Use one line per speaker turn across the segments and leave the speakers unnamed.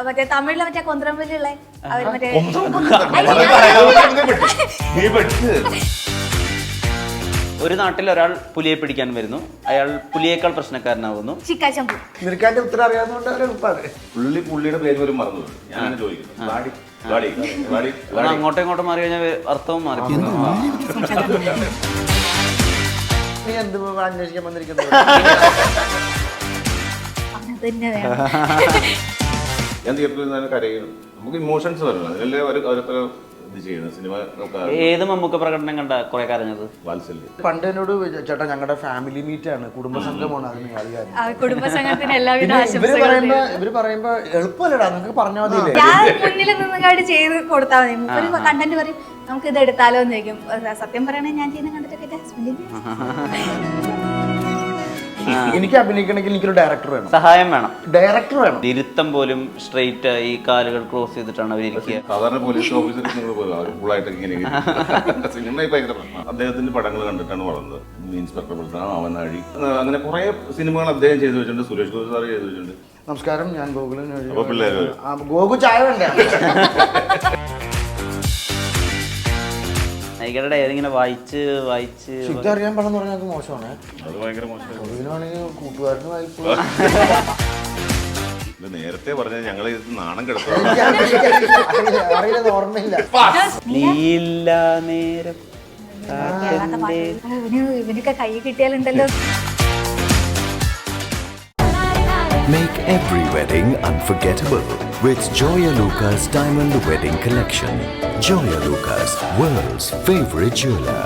മറ്റേ തമിഴിലെ മറ്റേ കൊന്ത്രമ്പലിയുള്ള അവര് മറ്റേ
ഒരു നാട്ടിൽ ഒരാൾ പുലിയെ പിടിക്കാൻ വരുന്നു. അയാൾ പുലിയേക്കാൾ പ്രശ്നക്കാരനാവുന്നു.
ചിക്കാച്ചമ്പു.
നിനക്കാന്റെ ഉത്തരം അറിയാവുന്നതുകൊണ്ട്
പുള്ളിയുടെ പേര് പോലും മറന്നു. ഞാൻ ചോദിക്കുന്നു
അങ്ങോട്ടും ഇങ്ങോട്ടും മാറി കഴിഞ്ഞാൽ അർത്ഥവും മാറി.
നീ എന്ത് അന്വേഷിക്കാൻ വന്നിരിക്കുന്നത്?
അതന്നെ വേണം.
ഞാൻ തീർച്ചയായും കരയും. നമുക്ക് ഇമോഷൻസ് വരണം. അതിനല്ലേ ഓരോരുത്തർ ഇത് ചെയ്യുന്നത്. സിനിമ
ഏത് മമ്മൂക്ക പ്രകടനം കണ്ട കുറെ കരഞ്ഞത്?
വാത്സല്യം.
പണ്ട് എന്നോട് ചേട്ടാ ഞങ്ങളുടെ ഫാമിലി മീറ്റ് ആണ്, കുടുംബസംഗമാണ്, അതിന്
കുടുംബസംഘത്തിന് എല്ലാവിധ
ഇവര്
ആശംസകളും.
പറയുമ്പോ എളുപ്പമല്ലടാ, നിങ്ങൾക്ക് പറഞ്ഞാൽ മതിയില്ലേ?
ഞാൻ മുന്നിൽ നിന്നുകാട് ചെയ്ത് കൊടുത്താൽ മതി. ഒരു കണ്ടന്റ് പറയും നമുക്ക് ഇത് എടുത്താലോ എന്ന് ചോദിക്കും. സത്യം പറയണേ ഞാൻ ചെയ്യുന്ന കണ്ടിട്ടൊക്കെ ഹസ്ബൻഡിന്
എനിക്ക് അഭിനയിക്കണമെങ്കിൽ എനിക്കൊരു ഡയറക്ടർ വേണം,
സഹായം വേണം,
ഡയറക്ടർ വേണം.
ഇരുത്തം പോലും സ്ട്രെയിറ്റ് ഈ കാലുകൾ ക്രോസ് ചെയ്തിട്ടാണ് അവരിയ്ക്കുക.
സാധാരണ പോലീസ് ഓഫീസർ ഫുള്ളായിട്ട് ഇങ്ങനെ സിനിമയിൽ ഭയങ്കര പ്രശ്നമാണ്. അദ്ദേഹത്തിന്റെ പടങ്ങൾ കണ്ടിട്ടാണ് വളർന്നത്. ഇൻസ്പെക്ടർ പ്രധാന, അവനാഴി, അങ്ങനെ കുറെ സിനിമകൾ അദ്ദേഹം ചെയ്തു വെച്ചിട്ടുണ്ട്. സുരേഷ് ഗോപി സാർ ചെയ്തു വെച്ചിട്ടുണ്ട്.
നമസ്കാരം, ഞാൻ ഗോകുലൻ.
പിള്ളേര്
ഗോകു ചായ വേണ്ട?
നൈകയുടെ ഏതിങ്ങനെ വായിച്ച്
ഇതറിയാൻ പാടെന്ന് പറഞ്ഞാൽ അത് മോശമാണ്.
അത് ഭയങ്കര മോശമാണ്.
ഗോകുലിനാണെങ്കിൽ കൂട്ടുകാരന് വായിപ്പോ
നേരത്തെ പറഞ്ഞത് ഞങ്ങൾ ഇത് നാണം കിടത്തും.
അറിയില്ല, ഓർമ്മയില്ല.
നീല്ല നേരം
ഇവനൊക്കെ കൈ കിട്ടിയാലുണ്ടല്ലോ.
Make every wedding unforgettable with Joya Lucas Diamond Wedding Collection. Joya Lucas, world's favorite jeweler.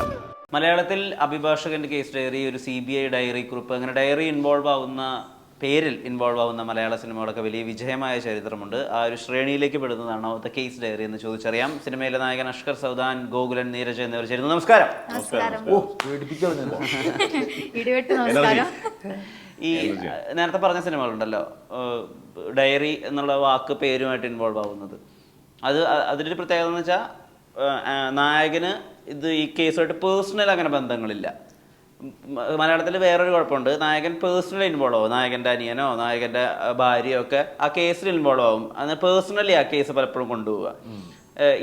മലയാളത്തിൽ അഭിഭാഷകന്റെ കേസ് ഡയറി, ഒരു CBI ഡയറി കുറിപ്പ്, അങ്ങനെ ഡയറി പേരിൽ ഇൻവോൾവ് ആവുന്ന മലയാള സിനിമകളൊക്കെ വലിയ വിജയമായ ചരിത്രമുണ്ട്. ആ ഒരു ശ്രേണിയിലേക്ക് പെടുന്നതാണോ ദ കേസ് ഡയറി എന്ന് ചോദിച്ചറിയാം. സിനിമയിലെ നായകൻ അഷ്കർ സൗദാൻ, ഗോകുലൻ, നീരജ് എന്നിവർ ചേരുന്നു. നമസ്കാരം.
നമസ്കാരം.
ഈ നേരത്തെ പറഞ്ഞ സിനിമകളുണ്ടല്ലോ, ഡയറി എന്നുള്ള വാക്ക് പേരുമായിട്ട് ഇൻവോൾവ് ആവുന്നത്, അതിലൊരു പ്രത്യേകത എന്ന് വെച്ചാൽ നായകന് ഈ കേസുമായിട്ട് പേഴ്സണൽ അങ്ങനെ ബന്ധങ്ങളില്ല. മലയാളത്തിൽ വേറൊരു കുഴപ്പമുണ്ട്, നായകൻ പേഴ്സണലി ഇൻവോൾവ് ആവും. നായകൻ്റെ അനിയനോ നായകൻ്റെ ഭാര്യയോ ഒക്കെ ആ കേസിൽ ഇൻവോൾവ് ആവും. അന്ന് പേഴ്സണലി ആ കേസ് പലപ്പോഴും കൊണ്ടുപോവുക.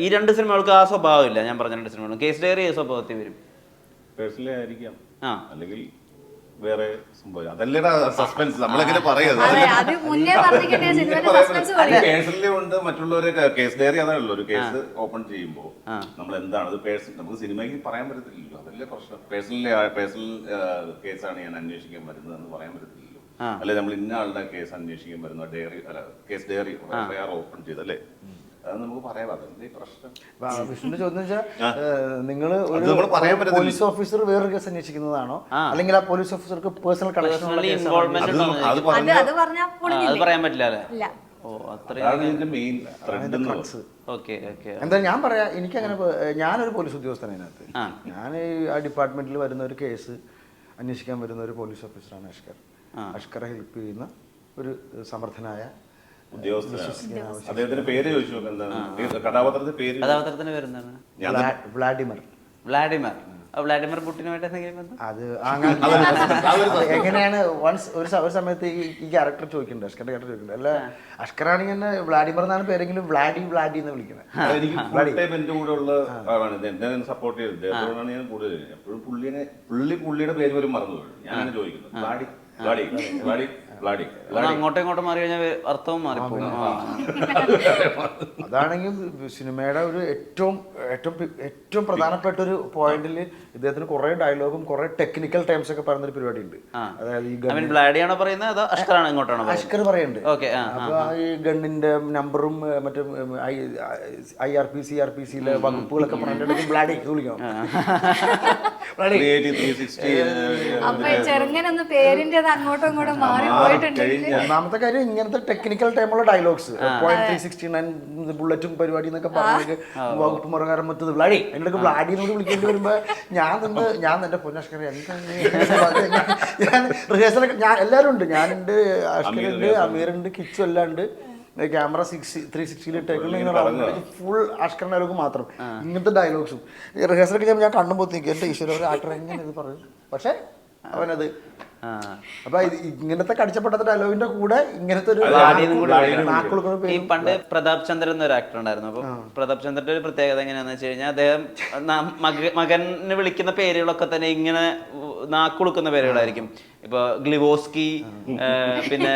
ഈ രണ്ട് സിനിമകൾക്ക് ആ സ്വഭാവം ഇല്ല. ഞാൻ പറഞ്ഞ രണ്ട് സിനിമകളും കേസ് ഡയറി സ്വഭാവത്തിൽ വരും.
പേഴ്സണലി ആയിരിക്കാം, അല്ലെങ്കിൽ വേറെ സംഭവം. അതല്ലേടാ സസ്പെൻസ്. നമ്മളെങ്ങനെ പറയുന്നത് പേഴ്സണലി ഉണ്ട്. മറ്റുള്ളവരെ കേസ് ഡയറി അതാണല്ലോ. ഒരു കേസ് ഓപ്പൺ ചെയ്യുമ്പോൾ നമ്മൾ എന്താണ് അത് നമുക്ക് സിനിമയ്ക്ക് പറയാൻ പറ്റത്തില്ലല്ലോ. അതല്ലേ പ്രശ്നം. പേഴ്സണൽ കേസാണ് ഞാൻ അന്വേഷിക്കാൻ വരുന്നത് എന്ന് പറയാൻ പറ്റത്തില്ലല്ലോ. അല്ലെ നമ്മൾ ഇന്ന ആളുടെ കേസ് അന്വേഷിക്കാൻ വരുന്ന ഡയറി കേസ് ഡയറി ഓപ്പൺ ചെയ്തല്ലേ, അത് നമുക്ക് പറയാം. അതെന്തേ പ്രശ്നം?
വിഷ്ണുവിന്റെ ചോദ്യം വെച്ചാൽ നിങ്ങൾ പോലീസ് ഓഫീസർ വേറൊരു കേസ് അന്വേഷിക്കുന്നതാണോ, അല്ലെങ്കിൽ ആ പോലീസ് ഓഫീസർക്ക് പേഴ്സണൽ കണക്ഷൻ
പറയാൻ പറ്റില്ല അല്ലേ?
എന്താ ഞാൻ പറയാ, എനിക്കങ്ങനെ ഞാനൊരു പോലീസ് ഉദ്യോഗസ്ഥനാണ്. അതിനകത്ത് ഞാൻ ആ ഡിപ്പാർട്ട്മെന്റിൽ വരുന്ന ഒരു കേസ് അന്വേഷിക്കാൻ വരുന്ന ഒരു പോലീസ് ഓഫീസറാണ് അഷ്കർ. അഷ്കറെ ഹെൽപ്പ് ചെയ്യുന്ന ഒരു സമർത്ഥനായ
അദ്ദേഹത്തിന്റെ പേര് ചോദിച്ചു. കഥാപാത്രത്തിന്റെ പേര്
വ്ളാഡിമർ.
വ്ളാഡിമർ പുട്ടിനുമായിട്ട് എന്തെങ്കിലും ബന്ധം?
അത് എങ്ങനെയാണ് ഒരു സമയത്ത് ഈ ക്യാരക്ടർ ചോദിക്കുന്നുണ്ട്, അഷ്കറിന്റെ ക്യാരക്ടർ ചോദിക്കുന്നുണ്ട്. അല്ല അഷ്കറാണെങ്കിൽ തന്നെ വ്ളാഡിമർ എന്നാണ് പേരെങ്കിലും വ്ളാഡി എന്ന് വിളിക്കുന്നത്.
എന്റെ കൂടെ ഉള്ള ആളാണ്. എന്നെ സപ്പോർട്ട് ചെയ്തത് അതുകൊണ്ടാണ് ഞാൻ കൂടുതൽ എപ്പോഴും പുള്ളിയുടെ പേര് പോലും മറന്നു പോയി. ഞാൻ ചോദിക്കുന്നു
അങ്ങോട്ടും ഇങ്ങോട്ടും മാറി കഴിഞ്ഞാൽ അർത്ഥവും മാറിപ്പോകും.
അതാണെങ്കിൽ സിനിമയുടെ ഒരു ഏറ്റവും പ്രധാനപ്പെട്ട ഒരു പോയിന്റിൽ ഇദ്ദേഹത്തിന് കുറെ ഡയലോഗും കുറെ ടെക്നിക്കൽ ടൈംസ് ഒക്കെ പറയുന്ന ഒരു പരിപാടി ഉണ്ട്. അതായത് അഷ്കർ പറയുന്നുണ്ട്. അപ്പൊ ഈ ഗണ്ണിന്റെ നമ്പറും മറ്റേ IRPC CRPCയിലെ വകുപ്പുകളൊക്കെ പറഞ്ഞിട്ടുണ്ടെങ്കിൽ ബ്ലാഡി വിളിക്കണം. ഒന്നാമത്തെ കാര്യം ഇങ്ങനത്തെ ടെക്നിക്കൽ ടൈമുള്ള ഡയലോഗ്സ്, 369 ബുള്ളറ്റും പരിപാടി എന്നൊക്കെ പറഞ്ഞ് വകുപ്പ് മുറകാരം മറ്റത് ബ്ലാഡി അതിനൊക്കെ ബ്ലാഡിനോട് വിളിക്കേണ്ടി വരുമ്പോ ഞാൻ എന്റെ പൊന്നഷ്കർ ഞാൻ റിഹേഴ്സലൊക്കെ എല്ലാവരും ഉണ്ട്. ഞാനുണ്ട്, അഷ്കറുണ്ട്, അമീറുണ്ട്, കിച്ചു എല്ലാം ഉണ്ട്. ക്യാമറ 360 ഇട്ടേക്കുന്ന ഫുൾ അഷ്കർ ഡയലോഗ് മാത്രം. ഇങ്ങനത്തെ ഡയലോഗ്സും റിഹേഴ്സലൊക്കെ ഞാൻ കണ്ണുമ്പോൾ നിൽക്കും. എന്റെ ഈശ്വര ഒരു ആക്ടർ എങ്ങനെ ഇത് പറയും. പക്ഷെ അവനത്.
ആ.
അപ്പൊ ഇങ്ങനത്തെ കടിച്ചപ്പെട്ട ഡയലോഗിന്റെ കൂടെ ഇങ്ങനത്തെ ഒരു
ബ്ലാഡിന്നും കൂടി
നാക്ക് കൊടുക്കുന്ന
ഈ
പേര്.
പണ്ട് പ്രതാപ് ചന്ദ്രൻ എന്നൊരു ആക്ടർ ഉണ്ടായിരുന്നു. അപ്പൊ പ്രതാപ് ചന്ദ്രന്റെ ഒരു പ്രത്യേകത എങ്ങനെയാന്ന് വെച്ച് കഴിഞ്ഞാൽ അദ്ദേഹം മകന് വിളിക്കുന്ന പേരുകളൊക്കെ തന്നെ ഇങ്ങനെ നാക്കുളുക്കുന്ന പേരുകളായിരിക്കും. ഇപ്പൊ ഗ്ലിവോസ്കി, പിന്നെ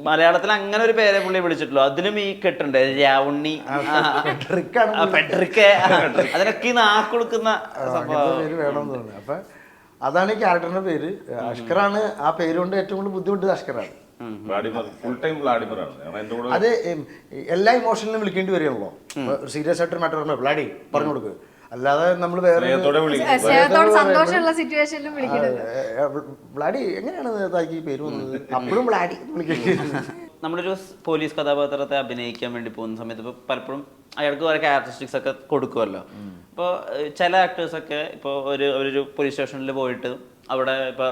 മലയാളത്തിൽ അങ്ങനെ ഒരു പേരെ പുള്ളി വിളിച്ചിട്ടുള്ളൂ. അതിനും ഈ കെട്ടുണ്ട് രാവുണ്ണി, ഫെഡറിക്ക, അതിനൊക്കെ ഈ നാക്കുളുക്കുന്ന സംഭവം
പേര് വേണമെന്ന് തോന്നുന്നു. അപ്പൊ അതാണ് ഈ ക്യാരക്ടറിന്റെ പേര്. അഷ്കറാണ് ആ പേര് കൊണ്ട് ഏറ്റവും കൂടുതൽ ബുദ്ധിമുട്ട് അഷ്കറാണ്.
Full time വ്ളാഡിമറാണ്. കാരണം എൻ്റെ കൂടെ
അത് എല്ലാ ഇമോഷനിലും വിളിക്കേണ്ടി വരികയുള്ളൂ. സീരിയസ് ആയിട്ടൊരു മാറ്റർ പറഞ്ഞാൽ വ്ളാഡി പറഞ്ഞു കൊടുക്കുക, അല്ലാതെ നമ്മൾ വേറെ
സന്തോഷമുള്ള സിറ്റുവേഷനിലും വിളിക്കുന്നത്
വ്ളാഡി എങ്ങനെയാണ് ഈ പേര് വന്നത്, അപ്പോഴും വ്ളാഡി വിളിക്കേണ്ടി വരുന്നത്.
നമ്മളൊരു പോലീസ് കഥാപാത്രത്തെ അഭിനയിക്കാൻ വേണ്ടി പോകുന്ന സമയത്ത് ഇപ്പോൾ പലപ്പോഴും അയാൾക്ക് കുറെ ക്യാരക്ടറിസ്റ്റിക്സ് ഒക്കെ കൊടുക്കുമല്ലോ. ഇപ്പോൾ ചില ആക്ടേഴ്സൊക്കെ ഇപ്പോൾ ഒരു പോലീസ് സ്റ്റേഷനിൽ പോയിട്ട് അവിടെ ഇപ്പോൾ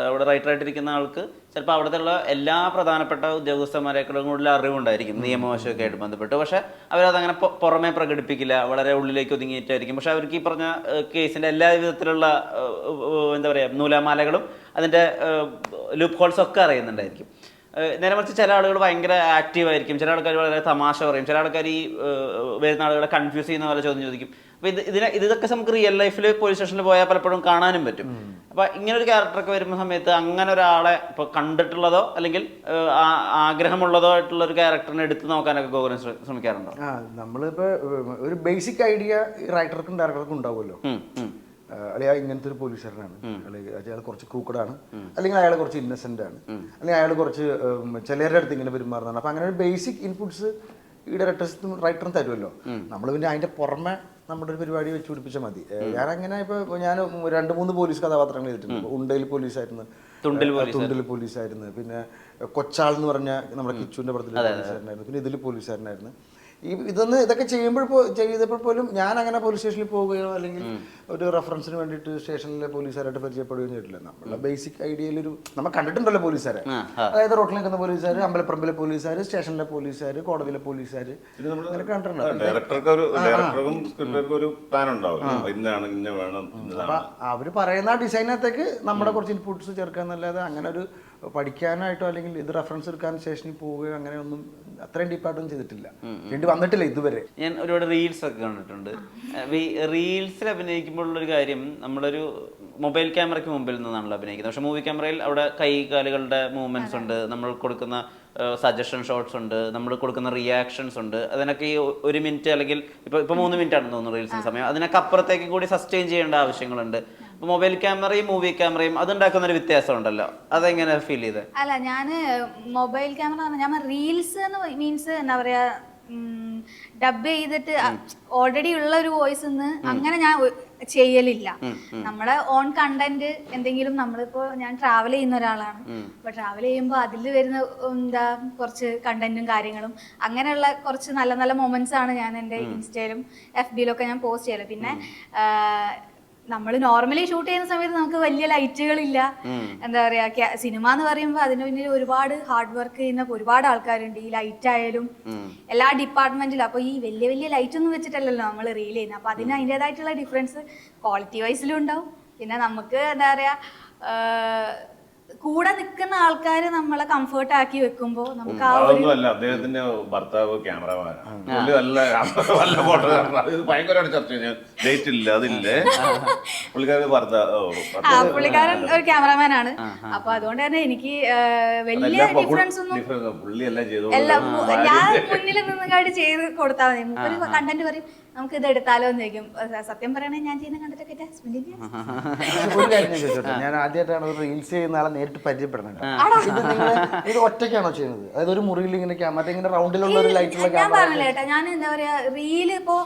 അവിടെ റൈറ്ററായിട്ടിരിക്കുന്ന ആൾക്ക് ചിലപ്പോൾ അവിടുത്തെ ഉള്ള എല്ലാ പ്രധാനപ്പെട്ട ഉദ്യോഗസ്ഥന്മാരെക്കാളും കൂടുതൽ അറിവുണ്ടായിരിക്കും നിയമവശമൊക്കെ ആയിട്ട് ബന്ധപ്പെട്ട്. പക്ഷെ അവരതങ്ങനെ പുറമേ പ്രകടിപ്പിക്കില്ല, വളരെ ഉള്ളിലേക്ക് ഒതുങ്ങിയിട്ടായിരിക്കും. പക്ഷെ അവർക്ക് ഈ പറഞ്ഞ കേസിൻ്റെ എല്ലാ വിധത്തിലുള്ള എന്താ പറയുക നൂലാമാലകളും അതിൻ്റെ ലൂപ്പ് ഹോൾസും ഒക്കെ അറിയുന്നുണ്ടായിരിക്കും. നേരെ മറിച്ച് ചില ആളുകൾ ഭയങ്കര ആക്റ്റീവ് ആയിരിക്കും, ചില ആൾക്കാർ വളരെ തമാശ പറയും, ചില ആൾക്കാർ ഈ വരുന്ന ആളുകളെ കൺഫ്യൂസ് ചെയ്യുന്ന പോലെ ചോദ്യം ചോദിക്കും. അപ്പോൾ ഇതൊക്കെ നമുക്ക് റിയൽ ലൈഫിൽ പോലീസ് സ്റ്റേഷനിൽ പോയാൽ പലപ്പോഴും കാണാനും പറ്റും. അപ്പോൾ ഇങ്ങനെ ഒരു ക്യാരക്ടറൊക്കെ വരുന്ന സമയത്ത് അങ്ങനെ ഒരാളെ ഇപ്പോൾ കണ്ടിട്ടുള്ളതോ അല്ലെങ്കിൽ ആഗ്രഹമുള്ളതോ ആയിട്ടുള്ള ഒരു ക്യാരക്ടറിനെ എടുത്ത് നോക്കാനൊക്കെ ഗോകുലൻ ശ്രമിക്കാറുണ്ടോ?
നമ്മളിപ്പോൾ ഒരു ബേസിക് ഐഡിയ റൈറ്റർക്കും ഡയറക്ടർക്കും ഉണ്ടാവുമല്ലോ. അല്ലെങ്കിൽ ഇങ്ങനത്തെ ഒരു പോലീസുകാരനാണ്, അല്ലെങ്കിൽ അയാൾ കുറച്ച് ക്രൂക്കഡാണ്, അല്ലെങ്കിൽ അയാൾ കുറച്ച് ഇന്നസെന്റ് ആണ്, അല്ലെങ്കിൽ അയാൾ കുറച്ച് ചിലരുടെ അടുത്ത് ഇങ്ങനെ പെരുമാറുന്നതാണ്. അപ്പൊ അങ്ങനെ ഒരു ബേസിക് ഇൻപുട്സ് ഈ ഡയറക്ടേഴ്സും റൈറ്ററും തരുമല്ലോ. നമ്മൾ പിന്നെ അതിന്റെ പുറമെ നമ്മുടെ ഒരു പരിപാടി വെച്ച് പിടിപ്പിച്ചാൽ മതി. ഞാൻ അങ്ങനെ ഇപ്പൊ ഞാൻ 2-3 പോലീസ് കഥാപാത്രങ്ങൾ ചെയ്തിട്ടുണ്ട്. ഉണ്ടയിൽ പോലീസായിരുന്നു, തുണ്ടിൽ പോലീസായിരുന്നു, പിന്നെ കൊച്ചാൾ എന്ന് പറഞ്ഞ നമ്മുടെ കിച്ചുവിന്റെ പടത്തിൽ പോലീസുകാരനായിരുന്നു, പിന്നെ ഇതിൽ പോലീസുകാരനായിരുന്നു. ഇതൊക്കെ ചെയ്തപ്പോൾ പോലും ഞാൻ അങ്ങനെ പോലീസ് സ്റ്റേഷനിൽ പോവുകയോ അല്ലെങ്കിൽ ഒരു റെഫറൻസിന് വേണ്ടിയിട്ട് സ്റ്റേഷനിലെ പോലീസുകാരായിട്ട് പരിചയപ്പെടുകയോ ചെയ്തിട്ടില്ല. നമ്മളെ ബേസിക് ഐഡിയയിലൊരു നമ്മൾ കണ്ടിട്ടുണ്ടല്ലോ പോലീസുകാരെ, അതായത് റോട്ടിൽ നിൽക്കുന്ന പോലീസുകാർ, അമ്പലപ്പറമ്പിലെ പോലീസുകാർ, സ്റ്റേഷനിലെ പോലീസുകാർ, കോടതിയിലെ പോലീസുകാർ, അങ്ങനെ കണ്ടിട്ടുണ്ട്. അപ്പൊ അവര് പറയുന്ന ഡിസൈനകത്തേക്ക് നമ്മുടെ കുറച്ച് ഇൻപുട്സ് ചേർക്കാന്നല്ലാതെ അങ്ങനെ ഒരു പഠിക്കാനായിട്ടോ അല്ലെങ്കിൽ ഇത് റെഫറൻസ് എടുക്കാൻ സ്റ്റേഷനിൽ പോവുകയോ അങ്ങനെ ഒന്നും അത്രയും ഡീപ്പായിട്ടൊന്നും ചെയ്തിട്ടില്ല, വേണ്ടി വന്നിട്ടില്ല ഇതുവരെ.
ഞാൻ ഒരുപാട് റീൽസ് ഒക്കെ കണ്ടിട്ടുണ്ട്. റീൽസിൽ അഭിനയിക്കുമ്പോഴുള്ളൊരു കാര്യം, നമ്മളൊരു മൊബൈൽ ക്യാമറയ്ക്ക് മുമ്പിൽ നിന്നാണല്ലോ അഭിനയിക്കുന്നത്. പക്ഷെ മൂവി ക്യാമറയിൽ അവിടെ കൈകാലുകളുടെ മൂവ്മെന്റ്സ് ഉണ്ട്, നമ്മൾ കൊടുക്കുന്ന സജഷൻ ഷോട്ട്സ് ഉണ്ട്, നമ്മൾ കൊടുക്കുന്ന റിയാക്ഷൻസ് ഉണ്ട്. അതിനൊക്കെ ഈ 1 മിനിറ്റ് അല്ലെങ്കിൽ ഇപ്പൊ 3 മിനിറ്റ് ആണെന്ന് തോന്നുന്നു റീൽസിന് സമയം, അതിനൊക്കെ അപ്പുറത്തേക്ക് കൂടി സസ്റ്റെയിൻ ചെയ്യേണ്ട ആവശ്യങ്ങളുണ്ട്. ഇപ്പൊ മൊബൈൽ ക്യാമറയും മൂവി ക്യാമറയും അതുണ്ടാക്കുന്ന ഒരു വ്യത്യാസം ഉണ്ടല്ലോ, അതെങ്ങനെ ഫീൽ ചെയ്ത്?
അല്ല, ഞാന് മൊബൈൽ ക്യാമറ ഞാൻ റീൽസ് എന്ന് മീൻസ് എന്താ പറയാ ഡബ് ചെയ്തിട്ട് ഓൾറെഡി ഉള്ള ഒരു വോയിസ് അങ്ങനെ ഞാൻ ചെയ്യലില്ല. നമ്മളെ ഓൺ കണ്ടന്റ് എന്തെങ്കിലും, നമ്മളിപ്പോ ഞാൻ ട്രാവൽ ചെയ്യുന്ന ഒരാളാണ്, അപ്പൊ ട്രാവൽ ചെയ്യുമ്പോൾ അതിൽ വരുന്ന കുറച്ച് കണ്ടന്റും കാര്യങ്ങളും അങ്ങനെയുള്ള കുറച്ച് നല്ല നല്ല മൊമെന്റ്സ് ആണ് ഞാൻ എൻ്റെ ഇൻസ്റ്റയിലും FBയിലൊക്കെ ഞാൻ പോസ്റ്റ് ചെയ്യല്. പിന്നെ നമ്മൾ നോർമലി ഷൂട്ട് ചെയ്യുന്ന സമയത്ത് നമുക്ക് വലിയ ലൈറ്റുകളില്ല, എന്താ പറയാ സിനിമ എന്ന് പറയുമ്പോൾ അതിന് പിന്നിൽ ഒരുപാട് ഹാർഡ് വർക്ക് ചെയ്യുന്ന ഒരുപാട് ആൾക്കാരുണ്ട്. ഈ ലൈറ്റ് ആയാലും എല്ലാ ഡിപ്പാർട്ട്മെന്റിലും. അപ്പൊ ഈ വലിയ വലിയ ലൈറ്റ് ഒന്നും വെച്ചിട്ടല്ലല്ലോ നമ്മൾ റീൽ ചെയ്യുന്നത്. അപ്പൊ അതിന് അതിൻ്റെതായിട്ടുള്ള ഡിഫറൻസ് ക്വാളിറ്റി വൈസിലും ഉണ്ടാവും. പിന്നെ നമുക്ക് എന്താ പറയാ കൂടെ നിൽക്കുന്ന ആൾക്കാര് നമ്മളെ കംഫർട്ട് ആക്കി വെക്കുമ്പോ നമുക്ക് ആ ഒരു
അദ്ദേഹത്തിന്റെ ഭർത്താവ് ക്യാമറമാനാണ്, ഭയങ്കരമായിട്ട് ചർച്ച ചെയ്യുന്നത്. ഡേറ്റ് ഇല്ല, അതില്ലേ
പുള്ളിക്കാരൻ ഒരു ക്യാമറമാനാണ്. അപ്പൊ അതുകൊണ്ട് തന്നെ എനിക്ക് വലിയ ഡിഫറൻസ് ഒന്നും ഞാൻ മുന്നിൽ നിന്നുകാട് ചെയ്ത് കൊടുത്താൽ മതി. മുപ്പര് കണ്ടന്റ് പറയും നമുക്ക് ഇത് എടുത്താലോ എന്ന് ചോദിക്കും. സത്യം പറയണേ ഞാൻ ചെയ്യുന്ന കണ്ടിട്ടൊക്കെ
ഒരു കാര്യം ഞാൻ ചോദിച്ചോട്ടെ, ഞാൻ ആദ്യമായിട്ടാണ് റീൽസ് ചെയ്യുന്ന ആളെ നേരിട്ട് പരിചയപ്പെടുന്നത്. ഇത് ഒറ്റയ്ക്കാണോ ചെയ്യുന്നത്? അതായത് ഒരു മുറിയിൽ ഇങ്ങനെ മറ്റേ ഇങ്ങനെ റൗണ്ടിലുള്ള ഒരു ലൈറ്റുള്ള
ഞാൻ പറഞ്ഞില്ല ചേട്ടാ, ഞാൻ എന്താ പറയാ റീല് ഇപ്പോ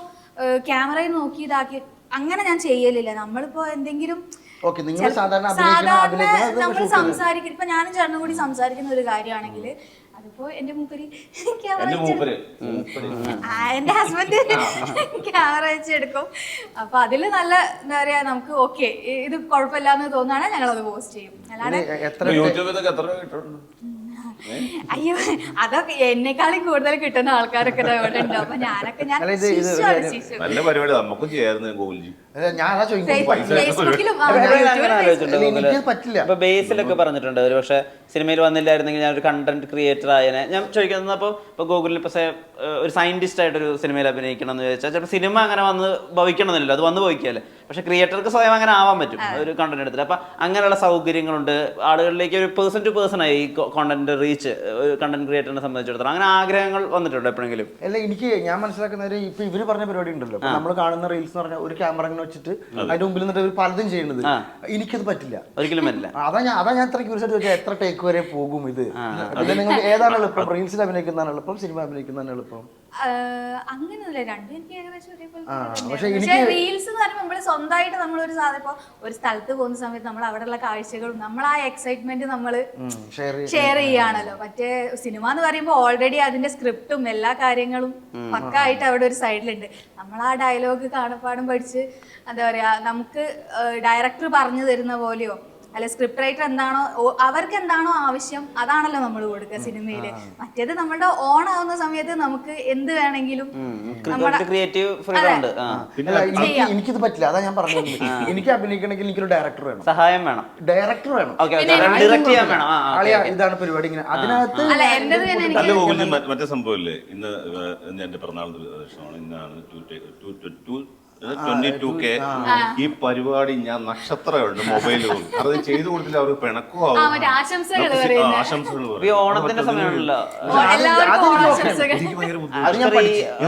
ക്യാമറയിൽ നോക്കി ഇതാക്കി അങ്ങനെ ഞാൻ ചെയ്യലില്ല. നമ്മളിപ്പോ എന്തെങ്കിലും സാധാരണ നമ്മൾ സംസാരിക്കും, ഇപ്പൊ ഞാനും ചേട്ടനും കൂടി സംസാരിക്കുന്ന ഒരു കാര്യമാണെങ്കിൽ അതിപ്പോ എന്റെ മൂപ്പര് എന്റെ ഹസ്ബൻഡ് ക്യാമറ വെച്ചെടുക്കും. അപ്പൊ അതില് നല്ല എന്താ പറയാ നമുക്ക് ഓക്കെ ഇത് കുഴപ്പമില്ലാന്ന് തോന്നുകയാണെങ്കിൽ ഞങ്ങൾ അത് പോസ്റ്റ് ചെയ്യും. അല്ലാതെ അയ്യോ അതൊക്കെ എന്നെക്കാളും കൂടുതൽ കിട്ടുന്ന ആൾക്കാരൊക്കെ ഇവിടെ ഉണ്ട്. അപ്പൊ ഞാനൊക്കെ ഞാൻ
അല്ല, ഇത്
ശിശുവാണ്, ശിശു.
നല്ല പരിപാടി നമുക്കും ചെയ്യായിരുന്നു ഗോകുൽജി.
ഞാൻ അതാ ചോദിക്കുന്നത്.
ഫേസ്ബുക്കിലും
എനിക്ക് പറ്റില്ല.
ഇപ്പൊ ബേസിലൊക്കെ പറഞ്ഞിട്ടുണ്ട് ഒരു പക്ഷെ സിനിമയിൽ വന്നില്ലായിരുന്നെങ്കിൽ ഞാൻ ഒരു കണ്ടന്റ് ക്രിയേറ്റർ ആയനെ. ഞാൻ ചോദിക്കുന്നത് ഇപ്പൊ ഗൂഗിളിൽ ഇപ്പൊ ഒരു സയന്റിസ്റ്റ് ആയിട്ടൊരു സിനിമയിൽ അഭിനയിക്കണം എന്ന് ചോദിച്ചാൽ ചിലപ്പോൾ സിനിമ അങ്ങനെ വന്ന് ഭവിക്കണമെന്നില്ല, അത് വന്ന് ഭവിക്കല്ലേ. പക്ഷെ ക്രിയേറ്റർക്ക് സ്വയം അങ്ങനെ ആവാൻ പറ്റും ഒരു കണ്ടന്റ് എടുത്തിട്ട്. അപ്പൊ അങ്ങനെയുള്ള സൗകര്യങ്ങളുണ്ട്, ആളുകളിലേക്ക് ഒരു പേഴ്സൺ ടു പേഴ്സൺ ആയി ഈ കോണ്ടന്റ് റീച്ച് ഒരു കണ്ടന്റ് ക്രിയേറ്ററിനെ സംബന്ധിച്ചിടത്തോളം അങ്ങനെ ആഗ്രഹങ്ങൾ വന്നിട്ടുണ്ടോ എപ്പോഴെങ്കിലും?
അല്ല, എനിക്ക് ഞാൻ മനസ്സിലാക്കുന്നത് ഇപ്പൊ ഇവര് പറഞ്ഞ പരിപാടി ഉണ്ടല്ലോ, നമ്മൾ കാണുന്ന റീൽസ് എന്ന് പറഞ്ഞാൽ ഒരു ക്യാമറ ഇങ്ങനെ വെച്ചിട്ട് അതിന്റെ മുമ്പിൽ നിന്നിട്ട് ഇവർ പലതും ചെയ്യുന്നത്, എനിക്കത് പറ്റില്ല,
ഒരിക്കലും പറ്റില്ല.
അതാ ഞാൻ ഇത്ര ക്യൂരിയസ് ആയിട്ട് ചോദിച്ചാൽ എത്ര ടേക്ക് വരെ പോകും ഇത്? നിങ്ങൾ ഏതാണ് എളുപ്പം? റീൽസിൽ അഭിനയിക്കുന്നതാണ് എളുപ്പം, സിനിമ അഭിനയിക്കുന്നതാണ് എളുപ്പം?
അങ്ങനെയല്ല, രണ്ടും എനിക്ക് ഏകദേശം ഒരേപോലെ
പക്ഷെ
പക്ഷേ റീൽസ് എന്ന് പറയുമ്പോൾ നമ്മള് സ്വന്തമായിട്ട് നമ്മളൊരു സാധനം ഇപ്പൊ ഒരു സ്ഥലത്ത് പോകുന്ന സമയത്ത് നമ്മൾ അവിടെയുള്ള കാഴ്ചകളും നമ്മൾ ആ എക്സൈറ്റ്മെന്റ് നമ്മള് ഷെയർ ചെയ്യാണല്ലോ. മറ്റേ സിനിമ എന്ന് പറയുമ്പോൾ ഓൾറെഡി അതിന്റെ സ്ക്രിപ്റ്റും എല്ലാ കാര്യങ്ങളും പക്കായിട്ട് അവിടെ ഒരു സൈഡിലുണ്ട്. നമ്മൾ ആ ഡയലോഗ് കാണപ്പാടും പഠിച്ച് എന്താ പറയാ, നമുക്ക് ഡയറക്ടർ പറഞ്ഞു തരുന്ന പോലെയോ അല്ലെ സ്ക്രിപ്റ്റ് റൈറ്റർ എന്താണോ അവർക്ക് എന്താണോ ആവശ്യം അതാണല്ലോ നമ്മൾ കൊടുക്കുക സിനിമയില്. മറ്റേത് നമ്മളുടെ ഓൺ ആവുന്ന സമയത്ത് നമുക്ക് എന്ത് വേണമെങ്കിലും
എനിക്കിത് പറ്റില്ല. അതാ ഞാൻ പറഞ്ഞത്, എനിക്ക് അഭിനയിക്കണമെങ്കിൽ എനിക്കൊരു ഡയറക്ടർ വേണം,
സഹായം വേണം,
ഡയറക്ടർ വേണം. ഇതാണ് പരിപാടി. ഇങ്ങനെ അതിനകത്ത്
മറ്റേ സംഭവമില്ലേ, ഇന്ന് എന്റെ പിറന്നാൾ ദിവസമാണ്, ഇന്നാണ് 22K. ഈ പരിപാടി ഞാൻ നക്ഷത്രമുണ്ട് മൊബൈലിൽ അത് ചെയ്തു കൊടുത്തില്ല, അവർക്ക് പിണക്കവും
ആശംസകൾ
ഓണത്തിന്റെ സമയമാണല്ലോ.
എനിക്ക് ഭയങ്കര ബുദ്ധിമുട്ട്.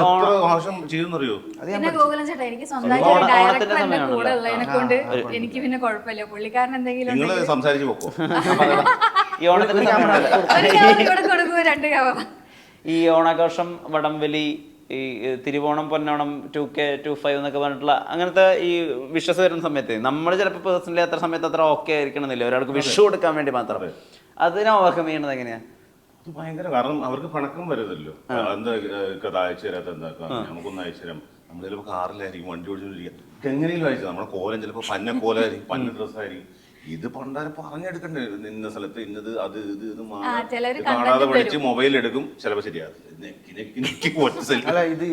എത്ര ആവശ്യം ചെയ്യുന്നറിയോ?
പിന്നെ ഗോകുലൻ ചേട്ടാ എനിക്ക് സ്വന്തമായിട്ട് ഡയറക്ടർ എന്റെ കൂടെ ഉള്ളതിനെ കൊണ്ട് എനിക്ക് പിന്നെ കുഴപ്പമില്ല, പുള്ളിക്കാരൻ എന്തെങ്കിലും
നിങ്ങൾ സംസാരിച്ച് പോക്കോ.
ഈ ഓണത്തിന്റെ
കൊടുക്കും 2 കവ.
ഈ ഓണാഘോഷം, വടംവലി, ഈ തിരുവോണം, പൊന്നോണം, 2K 25 എന്നൊക്കെ പറഞ്ഞിട്ടുള്ള അങ്ങനത്തെ ഈ വിഷസ് വരുന്ന സമയത്ത് നമ്മൾ ചിലപ്പോൾ പേഴ്സണലി അത്ര സമയത്ത് അത്ര ഓക്കെ ആയിരിക്കണമെന്നില്ല, ഒരാൾക്ക് വിഷു കൊടുക്കാൻ വേണ്ടി മാത്രം. അതിനെ ഓവർകം ചെയ്യണത് എങ്ങനെയാ?
ഭയങ്കര, കാരണം അവർക്ക് പണക്കം വരുന്നല്ലോ. എന്താ അയച്ചു തരാത്ത എന്താ, നമുക്കൊന്ന് അയച്ചു തരാം. നമ്മൾ ചിലപ്പോൾ കാറിലായിരിക്കും വണ്ടി ഓടിച്ചോണ്ടിരിക്കുക, എങ്ങനെയും അയച്ചു. നമ്മുടെ കോലം ചിലപ്പോൾ പന്ന കോലായിരിക്കും, പന്ന ഡ്രസ്സായിരിക്കും. ഇത് പണ്ടാരെ പറഞ്ഞെടുക്കണ്ടേ, ഇന്ന സ്ഥലത്ത് ഇന്നത് അത് ഇത് ഇത് കാണാതെ പഠിച്ച് മൊബൈൽ എടുക്കും, ചിലപ്പോൾ ശരിയാകും.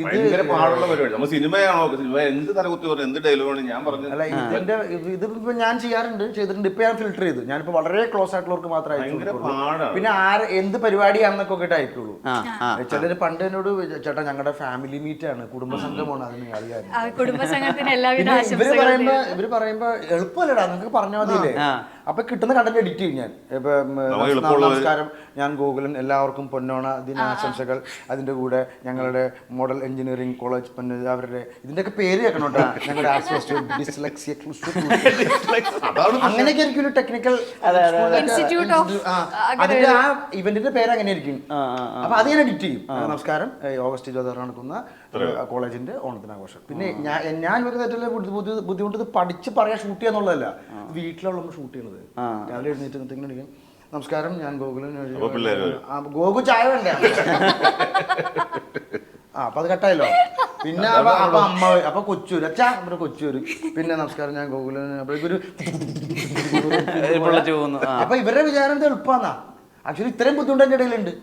ഭയങ്കര പാടുള്ള പരിപാടി. നമ്മൾ സിനിമയാണോ, സിനിമ എന്ത് തലകുത്തി പറഞ്ഞു, എന്ത് ഡയലോഗാണ് ഞാൻ പറഞ്ഞത്.
അല്ല, ഇതിപ്പോ ഞാൻ ചെയ്തിട്ടുണ്ട്. ഇപ്പൊ ഞാൻ ഫിൽറ്റർ ചെയ്തു. ഞാനിപ്പോ വളരെ ക്ലോസ് ആയിട്ടുള്ളവർക്ക് മാത്രമേ പിന്നെ എന്ത് പരിപാടിയാണെന്നൊക്കെ അയക്കുള്ളൂ. ചിലര് പണ്ട് എന്നോട് ചേട്ടാ ഞങ്ങളുടെ ഫാമിലി മീറ്റ് ആണ്, കുടുംബസംഗമാണ്, അതിന് ഇവര് പറയുമ്പോ എളുപ്പമല്ലടാ, നിങ്ങൾക്ക് പറഞ്ഞാൽ മതിയില്ലേ. അപ്പൊ കിട്ടുന്ന കണ്ടന്റ് എഡിറ്റ് ചെയ്യും ഞാൻ. ഇപ്പൊ നമസ്കാരം, ഞാൻ ഗോകുലൻ, എല്ലാവർക്കും പൊന്നോണ ദിനാശംസകൾ. അതിന്റെ കൂടെ ഞങ്ങളുടെ മോഡൽ എഞ്ചിനീയറിംഗ് കോളേജ് അവരുടെ ഇതിന്റെയൊക്കെ പേര് കേൾക്കണം കേട്ടോ. ഞങ്ങളുടെ അങ്ങനെയൊക്കെ ആയിരിക്കും ഒരു ടെക്നിക്കൽ അതിന്റെ ആ ഇവന്റിന്റെ പേര് അങ്ങനെ ആയിരിക്കും. അപ്പൊ അത് ഞാൻ എഡിറ്റ് ചെയ്യും. നമസ്കാരം, ഓഗസ്റ്റ് 26 നടക്കുന്ന കോളേജിന്റെ ഓണത്തിനാഘോഷം. പിന്നെ ഞാൻ ഇവർക്ക് തെറ്റുള്ള ബുദ്ധിമുട്ട് ഇത് പഠിച്ച് പറയാൻ ഷൂട്ട് ചെയ്യാന്നുള്ളതല്ല, വീട്ടിലുള്ള ഷൂട്ട് ചെയ്യണത്. രാവിലെ എഴുന്നേറ്റ് ഇങ്ങനെ നമസ്കാരം, ഞാൻ ഗോകുലൻ. ഗോകു ചായ വേണ്ടേ? അപ്പൊ അത് കട്ടായല്ലോ. പിന്നെ അപ്പൊ അമ്മ, അപ്പൊ കൊച്ചൂര് അച്ഛാ, ഇവിടെ കൊച്ചൂര്. പിന്നെ നമസ്കാരം, ഞാൻ ഗോകുലൻ. അപ്പോഴേക്കൊരു അപ്പൊ ഇവരുടെ വിചാരം എളുപ്പമാന്നാ. ആക്ച്വലി ഇത്രയും ബുദ്ധിമുട്ട് എന്റെ ഇടയിലുണ്ട്.